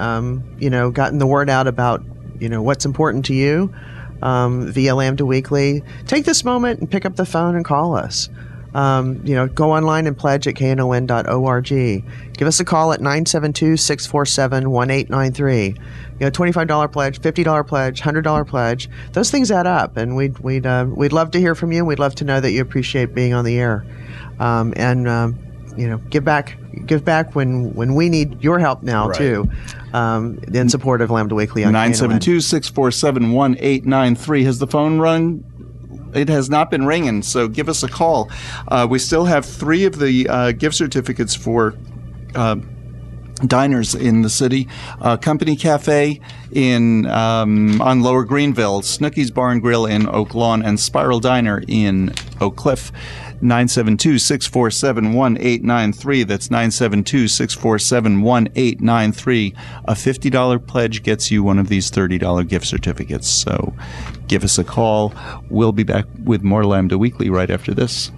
gotten the word out about what's important to you via Lambda Weekly, take this moment and pick up the phone and call us. Go online and pledge at knon.org. Give us a call at 972-647-1893. $25 pledge, $50 pledge, $100 pledge. Those things add up, and we'd love to hear from you. We'd love to know that you appreciate being on the air, give back when we need your help now too. In support of Lambda Weekly on 972-647-1893. Has the phone rung? It has not been ringing, so give us a call. We still have 3 of the gift certificates for diners in the city. Company Cafe on Lower Greenville, Snooky's Bar and Grill in Oak Lawn, and Spiral Diner in Oak Cliff. 972-647-1893. That's 972-647-1893. A $50 pledge gets you one of these $30 gift certificates. So give us a call. We'll be back with more Lambda Weekly right after this.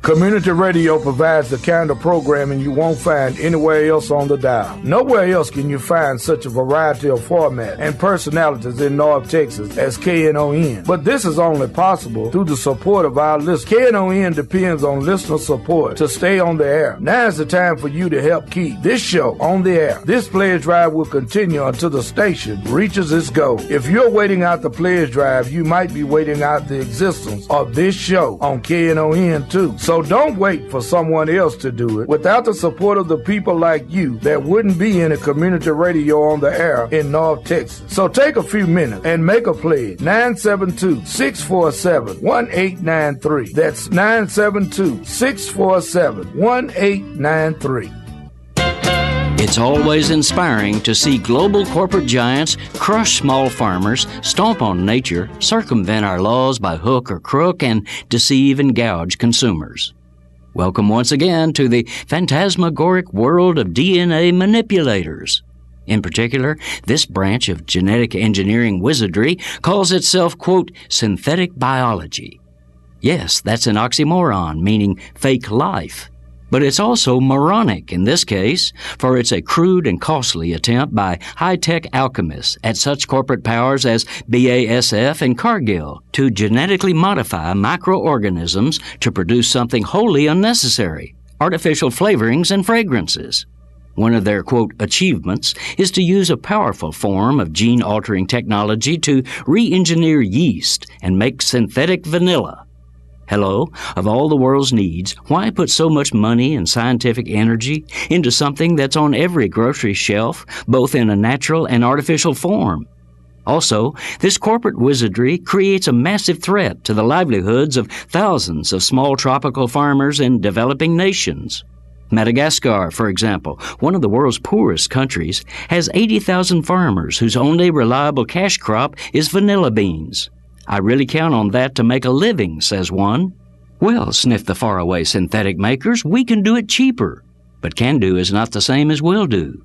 Community radio provides the kind of programming you won't find anywhere else on the dial. Nowhere else can you find such a variety of formats and personalities in North Texas as KNON. But this is only possible through the support of our listeners. KNON depends on listener support to stay on the air. Now is the time for you to help keep this show on the air. This pledge drive will continue until the station reaches its goal. If you're waiting out the pledge drive, you might be waiting out the existence of this show on KNON too. So don't wait for someone else to do it. Without the support of the people like you, there wouldn't be any community radio on the air in North Texas. So take a few minutes and make a pledge. 972-647-1893. That's 972-647-1893. It's always inspiring to see global corporate giants crush small farmers, stomp on nature, circumvent our laws by hook or crook, and deceive and gouge consumers. Welcome once again to the phantasmagoric world of DNA manipulators. In particular, this branch of genetic engineering wizardry calls itself, quote, synthetic biology. Yes, that's an oxymoron, meaning fake life. But it's also moronic in this case, for it's a crude and costly attempt by high-tech alchemists at such corporate powers as BASF and Cargill to genetically modify microorganisms to produce something wholly unnecessary, artificial flavorings and fragrances. One of their, quote, achievements is to use a powerful form of gene-altering technology to re-engineer yeast and make synthetic vanilla. Hello, of all the world's needs, why put so much money and scientific energy into something that's on every grocery shelf, both in a natural and artificial form? Also, this corporate wizardry creates a massive threat to the livelihoods of thousands of small tropical farmers in developing nations. Madagascar, for example, one of the world's poorest countries, has 80,000 farmers whose only reliable cash crop is vanilla beans. I really count on that to make a living, says one. Well, sniff the faraway synthetic makers, we can do it cheaper. But can do is not the same as will do.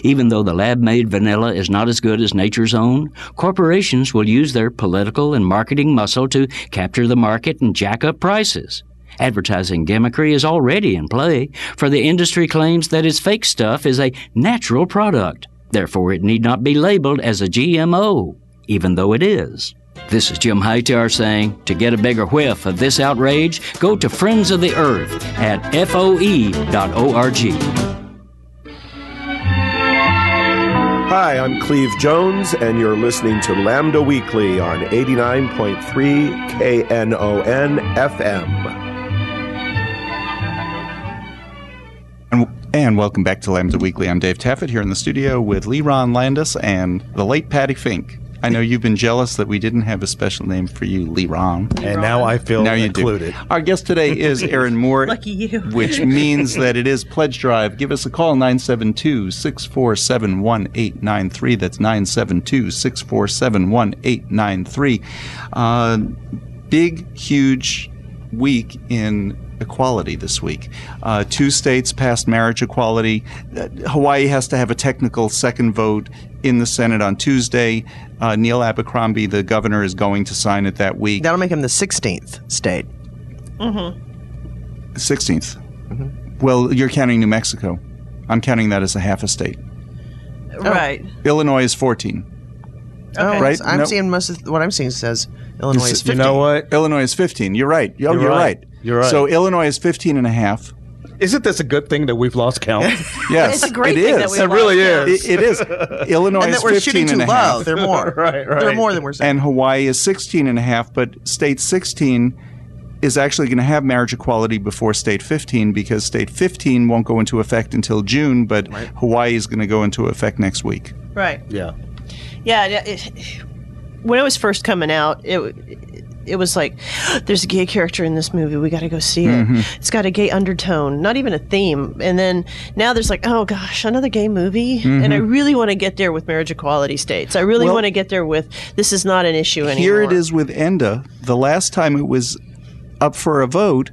Even though the lab-made vanilla is not as good as nature's own, corporations will use their political and marketing muscle to capture the market and jack up prices. Advertising gimmickry is already in play, for the industry claims that its fake stuff is a natural product. Therefore, it need not be labeled as a GMO, even though it is. This is Jim Hightower saying, to get a bigger whiff of this outrage, go to Friends of the Earth at FOE.org. Hi, I'm Cleve Jones, and you're listening to Lambda Weekly on 89.3 KNON FM. And welcome back to Lambda Weekly. I'm Dave Taffet here in the studio with Lerone Landis and the late Patti Fink. I know you've been jealous that we didn't have a special name for you, Lerone. And now I feel included. Our guest today is Erin Moore. Lucky you. Which means that it is Pledge Drive. Give us a call, 972-647-1893. That's 972-647-1893. Big, huge week in equality this week. 2 states passed marriage equality. Hawaii has to have a technical second vote in the Senate on Tuesday. Neil Abercrombie, the governor, is going to sign it that week. That'll make him the 16th state. Mm-hmm. 16th. Well, you're counting New Mexico. I'm counting that as a half a state. Right. Illinois is 14. Oh, right? I'm seeing most of what I'm seeing says Illinois is 15. You know what? Illinois is 15. You're right. You're right. You're right. So Illinois is 15 and a half. Isn't this a good thing that we've lost count? Yes, It's a great it thing is. that we've It really lost is. It is. Illinois And is that we're 15 shooting too and a low. half. They're more. Right. They're more than we're saying. And Hawaii is 16 and a half, but state 16 is actually going to have marriage equality before state 15 because state 15 won't go into effect until June, but Hawaii is going to go into effect next week. Right. Yeah. Yeah. When it was first coming out, it was like, there's a gay character in this movie. We got to go see it. It's got a gay undertone, not even a theme. And then now there's like, oh gosh, another gay movie. And I really want to get there with marriage equality states. I really want to get there with this is not an issue anymore. Here it is with ENDA. The last time it was up for a vote,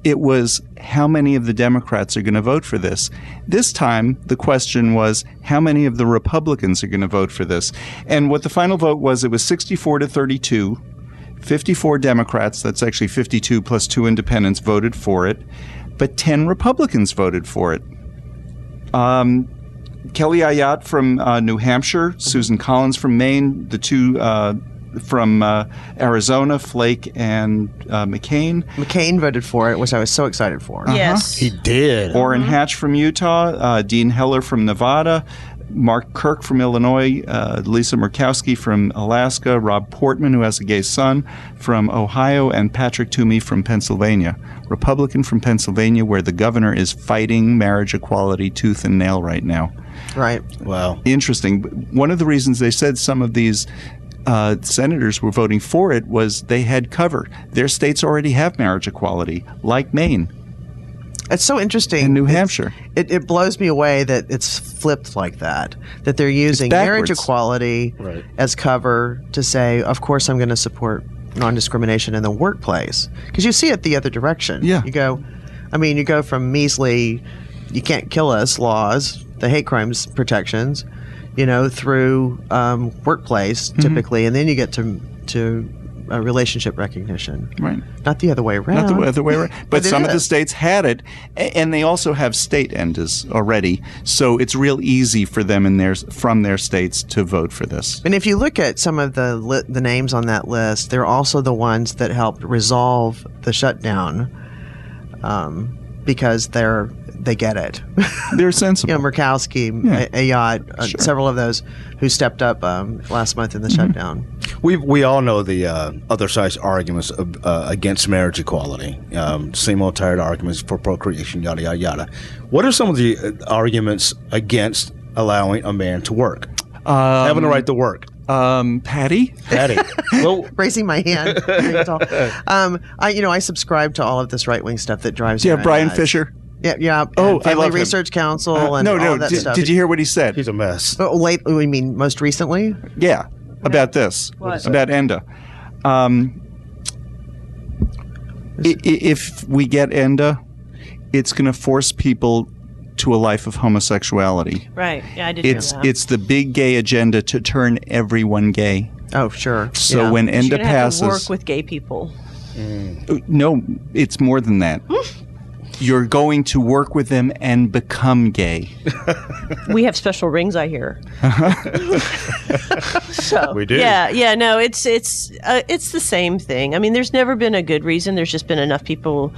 it was how many of the Democrats are going to vote for this. This time, the question was how many of the Republicans are going to vote for this. And what the final vote was, it was 64 to 32. 54 Democrats, that's actually 52 plus 2 independents, voted for it, but 10 Republicans voted for it. Kelly Ayotte from New Hampshire, Susan Collins from Maine, the two from Arizona, Flake and McCain. McCain voted for it, which I was so excited for. Yes. He did. Orrin Hatch from Utah, Dean Heller from Nevada, Mark Kirk from Illinois, Lisa Murkowski from Alaska, Rob Portman, who has a gay son, from Ohio, and Patrick Toomey from Pennsylvania. Republican from Pennsylvania, where the governor is fighting marriage equality tooth and nail right now. Right. Wow. Interesting. One of the reasons they said some of these senators were voting for it was they had cover. Their states already have marriage equality, like Maine. It's so interesting. In New Hampshire. It blows me away that it's flipped like that they're using marriage equality as cover to say, of course I'm going to support non-discrimination in the workplace. Because you see it the other direction. Yeah. You go from measly, you can't kill us laws, the hate crimes protections, through workplace typically, and then you get to relationship recognition. Right. Not the other way around. Not the other way around. But some of the is. states had it, and they also have state ENDAs already. So it's real easy for them from their states to vote for this. And if you look at some of the names on that list, they're also the ones that helped resolve the shutdown because they get it. They're sensible. Murkowski, Ayotte, several of those who stepped up last month in the shutdown. We all know the other side's arguments against marriage equality. Same old tired arguments for procreation, yada, yada, yada. What are some of the arguments against allowing a man to work? Having the right to work. Patty? Well, raising my hand. I subscribe to all of this right-wing stuff that drives you. Yeah, Brian Fisher. Yeah. Oh, Family I love Research Council and no. all of that stuff. Did you hear what he said? He's a mess. We mean most recently? Yeah, about this. About ENDA. If we get ENDA, it's going to force people to a life of homosexuality. Right. Yeah, I did hear that. It's the big gay agenda to turn everyone gay. Oh, sure. So when ENDA passes, have to work with gay people. No, it's more than that. You're going to work with them and become gay. We have special rings, I hear. So we do. Yeah. No, it's the same thing. I mean, there's never been a good reason. There's just been enough people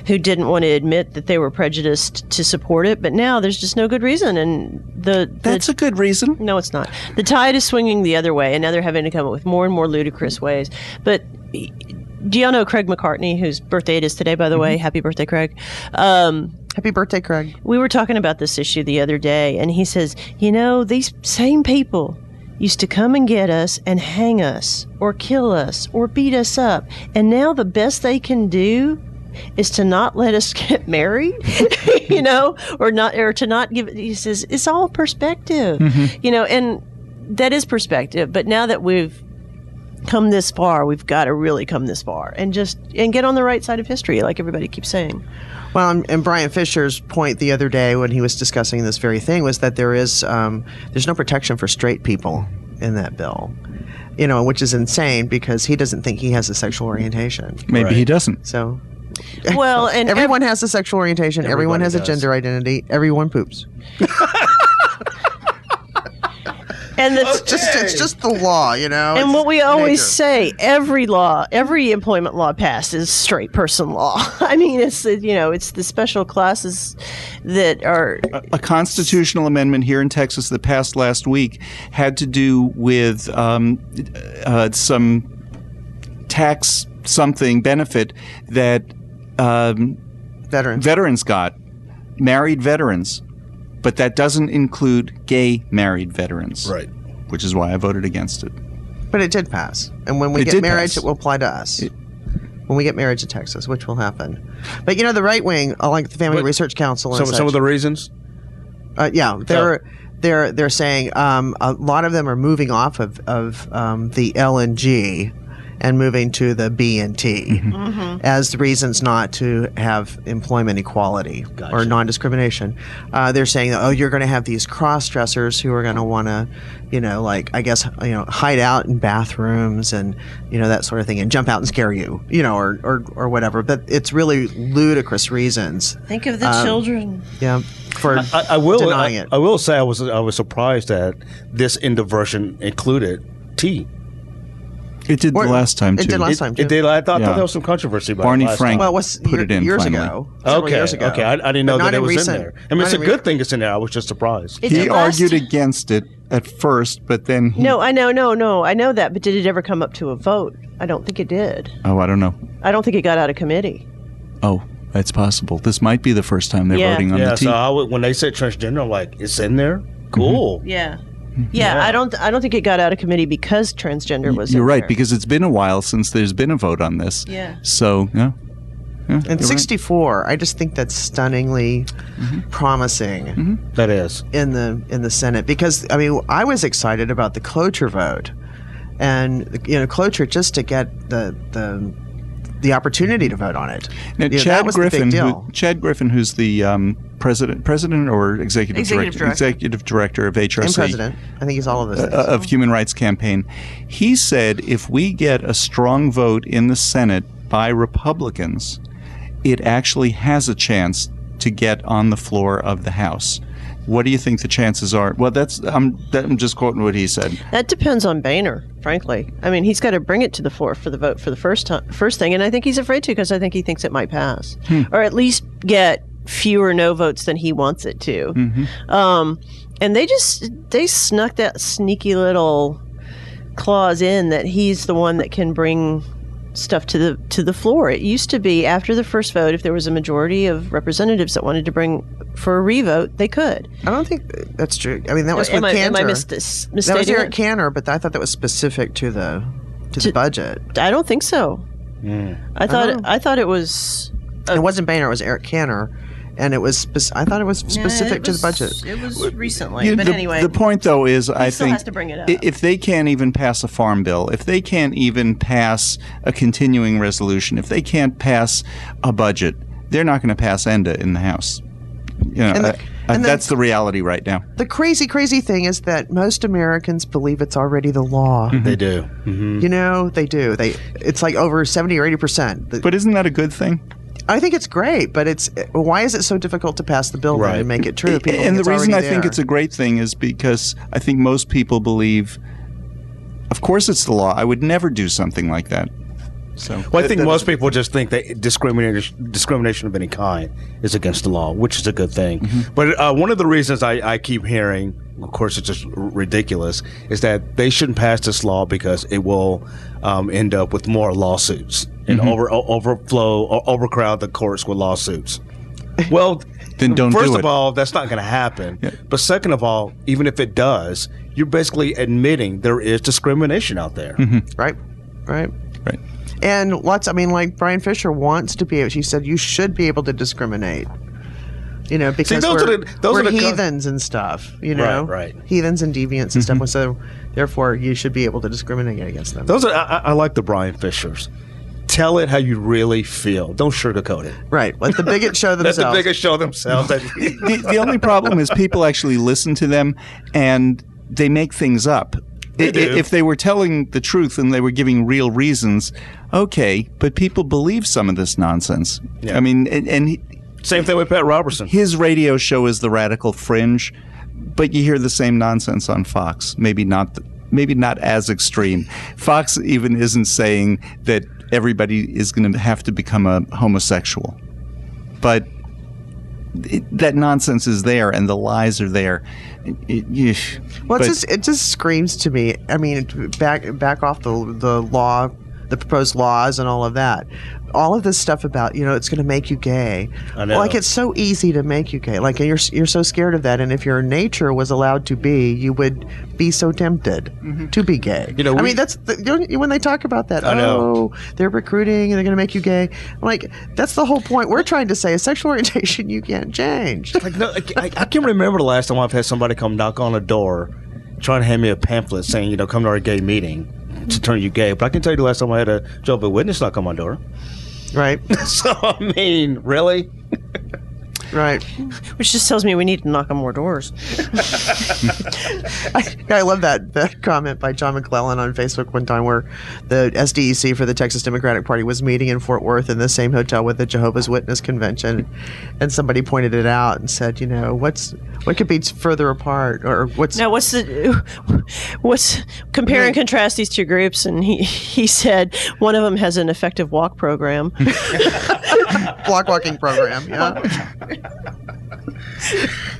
who didn't want to admit that they were prejudiced to support it. But now there's just no good reason, and that's a good reason. No, it's not. The tide is swinging the other way, and now they're having to come up with more and more ludicrous ways. But do y'all know Craig McCartney, whose birthday it is today, by the way? Happy birthday, Craig. Happy birthday, Craig. We were talking about this issue the other day, and he says, these same people used to come and get us and hang us or kill us or beat us up. And now the best they can do is to not let us get married, or to not give it. He says, it's all perspective, and that is perspective. But now that we've come this far, we've got to really come this far and get on the right side of history, like everybody keeps saying. Well, and Brian Fisher's point the other day when he was discussing this very thing was that there's no protection for straight people in that bill, which is insane because he doesn't think he has a sexual orientation. Maybe he doesn't. So Well, and everyone has a sexual orientation. Everyone has a gender identity. Everyone poops. And it's just the law, you know. And it's what we always nature. say, every employment law passed is straight person law. I mean, it's the special classes that are a constitutional amendment here in Texas that passed last week had to do with some tax benefit that veterans got, married veterans. But that doesn't include gay married veterans. Right. Which is why I voted against it. But it did pass. And when we get marriage, it will apply to us. When we get married in Texas, which will happen. But, the right wing, like the Family Research Council and some of the reasons? They're saying a lot of them are moving off of the L and G and moving to the B and T as the reasons not to have employment equality or non-discrimination. They're saying that, you're going to have these cross-dressers who are going to want to, hide out in bathrooms and, that sort of thing and jump out and scare you, or whatever. But it's really ludicrous reasons. Think of the children. Yeah. For denying it. I will say I was surprised that this version included T. It did the last time, too. It did last time, too. It did. I thought there was some controversy about Barney it last Frank time. put it in years finally. ago. Years ago. Okay. I didn't know that it was in there. I mean, it's a good thing it's in there. I was just surprised. He argued against it at first, but then No, I know that, but did it ever come up to a vote? I don't think it did. Oh, I don't know. I don't think it got out of committee. Oh, that's possible. This might be the first time they're voting on the T. So when they said transgender, I'm like, it's in there? Cool. Yeah. Yeah, I don't think it got out of committee because transgender was You're in right, there. because it's been a while since there's been a vote on this. Yeah. So, And 64, I just think that's stunningly promising. That is. In the Senate, because I was excited about the cloture vote, and cloture just to get the opportunity to vote on it. Now, that was the big deal. Chad Griffin, who's the president or executive director of HRC, and president, I think he's all of those things. Of Human Rights Campaign, he said if we get a strong vote in the Senate by Republicans, it actually has a chance to get on the floor of the House. What do you think the chances are? Well, I'm just quoting what he said. That depends on Boehner, frankly. I mean, he's got to bring it to the floor for the vote for the first thing, and I think he's afraid to because I think he thinks it might pass, or at least get fewer no votes than he wants it to. And they snuck that sneaky little clause in that he's the one that can bring stuff to the floor. It used to be after the first vote, if there was a majority of representatives that wanted to bring for a revote, they could. I don't think that's true. I mean, that was with Cantor. Am I misstating that was Eric it? Cantor, but I thought that was specific to the budget. I don't think so. I thought it was. It wasn't Boehner. It was Eric Cantor. And it was. I thought it was specific to the budget. It was recently, but anyway. The point, though, is I think has to bring it up. If they can't even pass a farm bill, if they can't even pass a continuing resolution, if they can't pass a budget, they're not going to pass ENDA in the House. That's the reality right now. The crazy thing is that most Americans believe it's already the law. They do. They do. It's like over 70 or 80%. But isn't that a good thing? I think it's great, but why is it so difficult to pass the bill then and make it true? And the reason I think it's a great thing is because I think most people believe, of course it's the law. I would never do something like that. So, I think most people just think that discrimination of any kind is against the law, which is a good thing. But one of the reasons I keep hearing, of course it's just ridiculous, is that they shouldn't pass this law because it will end up with more lawsuits and overcrowd the courts with lawsuits. Well, then don't do it. First of all, that's not going to happen. Yeah. But second of all, even if it does, you're basically admitting there is discrimination out there. Right. And like Brian Fisher wants to be able, she said, you should be able to discriminate. Because we're heathens and stuff, Right. Heathens and deviants and stuff. So therefore, you should be able to discriminate against them. I like the Brian Fishers. Tell it how you really feel. Don't sugarcoat it. Right. Let the bigots show themselves. Let the bigots show themselves. The only problem is people actually listen to them and they make things up. if they were telling the truth and they were giving real reasons, okay, but people believe some of this nonsense. Yeah. I mean, and same thing with Pat Robertson. His radio show is the radical fringe, but you hear the same nonsense on Fox. Maybe not as extreme. Fox even isn't saying that everybody is going to have to become a homosexual, but that nonsense is there and the lies are there. It just screams to me. I mean, back off the law, the proposed laws and all of that. All of this stuff about, it's going to make you gay. I know. Like, it's so easy to make you gay. Like, you're so scared of that. And if your nature was allowed to be, you would be so tempted to be gay. I mean, that's when they talk about that. I know. They're recruiting and they're going to make you gay. I'm like, that's the whole point. We're trying to say a sexual orientation you can't change. Like, no, I can't remember the last time I've had somebody come knock on a door trying to hand me a pamphlet saying, come to our gay meeting to turn you gay. But I can tell you the last time I had a Jehovah's Witness knock on my door. Right. So, I mean, really? Right. Which just tells me we need to knock on more doors. I love that comment by John McClellan on Facebook one time where the SDEC for the Texas Democratic Party was meeting in Fort Worth in the same hotel with the Jehovah's Witness convention. And somebody pointed it out and said, what could be further apart? Or what's compare and contrast these two groups? And he said one of them has an effective walk program. Block walking program, yeah.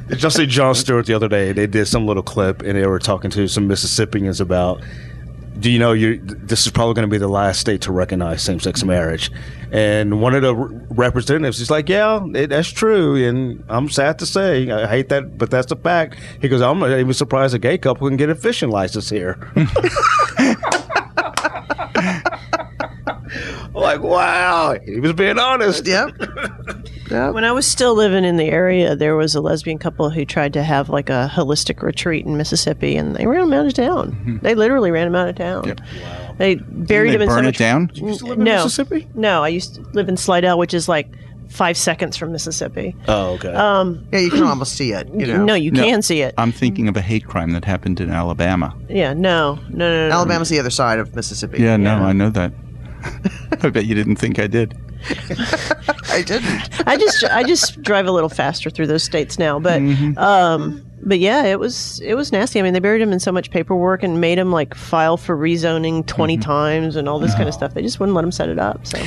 Just see Jon Stewart the other day. They did some little clip, and they were talking to some Mississippians about, do you know this is probably going to be the last state to recognize same-sex marriage? And one of the representatives is like, yeah, that's true, and I'm sad to say, I hate that, but that's a fact. He goes, I'm not even surprised a gay couple can get a fishing license here. Like, wow, he was being honest. Yep. When I was still living in the area, there was a lesbian couple who tried to have like a holistic retreat in Mississippi, and they ran them out of town. Mm-hmm. They literally ran them out of town. Yep. Wow. They buried them in burn so it down? Did you used to live in Mississippi? No, I used to live in Slidell, which is like 5 seconds from Mississippi. Oh, okay. Yeah, you can almost see it. No, you can see it. I'm thinking of a hate crime that happened in Alabama. Yeah, no. Alabama's the other side of Mississippi. Yeah, no, I know that. I bet you didn't think I did. I didn't. I just drive a little faster through those states now, but but yeah, it was nasty. I mean, they buried him in so much paperwork and made him like file for rezoning 20 times and all this kind of stuff. They just wouldn't let him set it up. So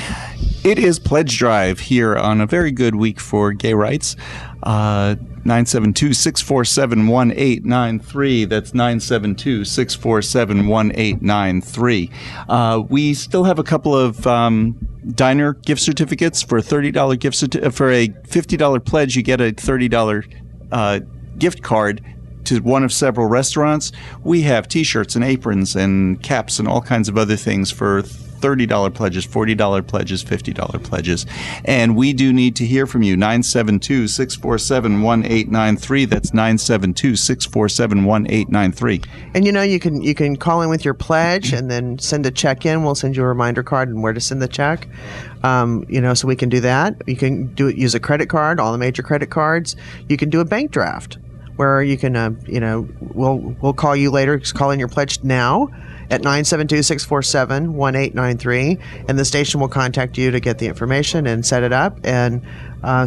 it is Pledge Drive here on a very good week for gay rights. 972-647-1893. That's 972-647-1893. We still have a couple of diner gift certificates for a $30 gift for a $50 pledge. You get a $30 gift card to one of several restaurants. We have T-shirts and aprons and caps and all kinds of other things for $30 pledges, $40 pledges, $50 pledges. And we do need to hear from you. 972-647-1893. That's 972-647-1893. And you can call in with your pledge and then send a check in. We'll send you a reminder card and where to send the check. So we can do that. You can use a credit card, all the major credit cards. You can do a bank draft where you can, we'll call you later. Just call in your pledge now at 972-647-1893, and the station will contact you to get the information and set it up. And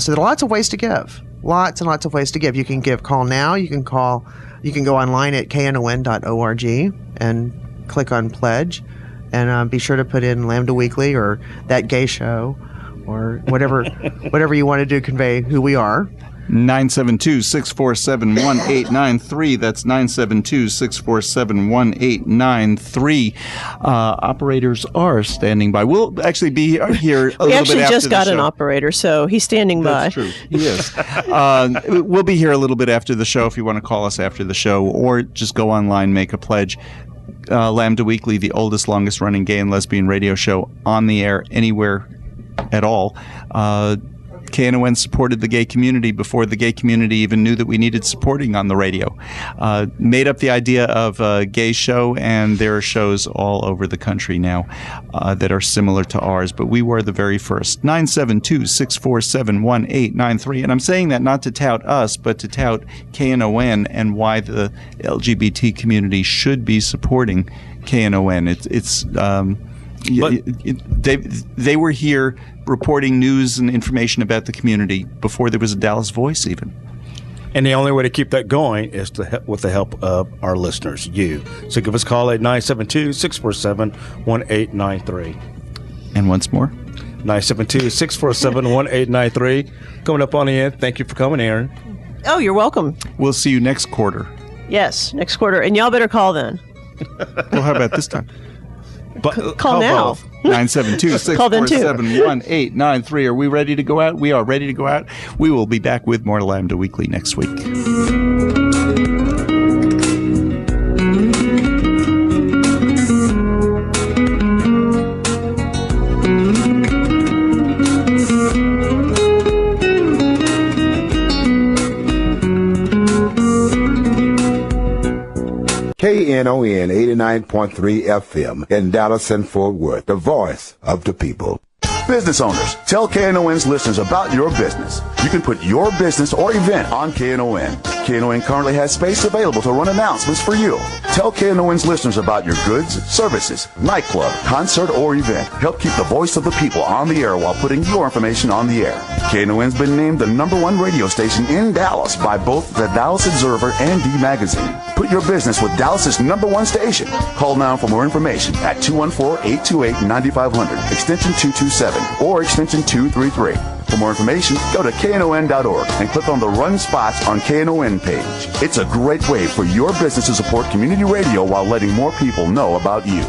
so there are lots of ways to give. Lots and lots of ways to give. You can call now. You can go online at knon.org and click on pledge, and be sure to put in Lambda Weekly or That Gay Show or whatever you want to do, convey who we are. 972-647-1893. That's 972-647-1893. Operators are standing by. We'll actually be here a little bit after the show. We actually just got an operator, so he's standing by. That's true. He is. We'll be here a little bit after the show if you want to call us after the show, or just go online, make a pledge. Lambda Weekly, the oldest, longest-running gay and lesbian radio show on the air anywhere at all. KNON supported the gay community before the gay community even knew that we needed supporting on the radio. Made up the idea of a gay show, and there are shows all over the country now that are similar to ours, but we were the very first. 972-647-1893. And I'm saying that not to tout us, but to tout KNON and why the LGBT community should be supporting KNON. They were here reporting news and information about the community before there was a Dallas Voice even. And the only way to keep that going is with the help of our listeners, you. So give us a call at 972-647-1893. And once more? 972-647-1893. Coming up on the end. Thank you for coming, Erin. Oh, you're welcome. We'll see you next quarter. Yes, next quarter. And y'all better call then. Well, how about this time? Call now. 972-647-1893. Are we ready to go out? We are ready to go out. We will be back with more Lambda Weekly next week. KNON 89.3 FM in Dallas and Fort Worth, the voice of the people. Business owners, tell KNON's listeners about your business. You can put your business or event on KNON. KNON currently has space available to run announcements for you. Tell KNON's listeners about your goods, services, nightclub, concert, or event. Help keep the voice of the people on the air while putting your information on the air. KNON's been named the #1 radio station in Dallas by both the Dallas Observer and D Magazine. Put your business with Dallas's #1 station. Call now for more information at 214-828-9500, extension 227, or extension 233. For more information, go to KNON.org and click on the Run Spots on KNON page. It's a great way for your business to support community radio while letting more people know about you.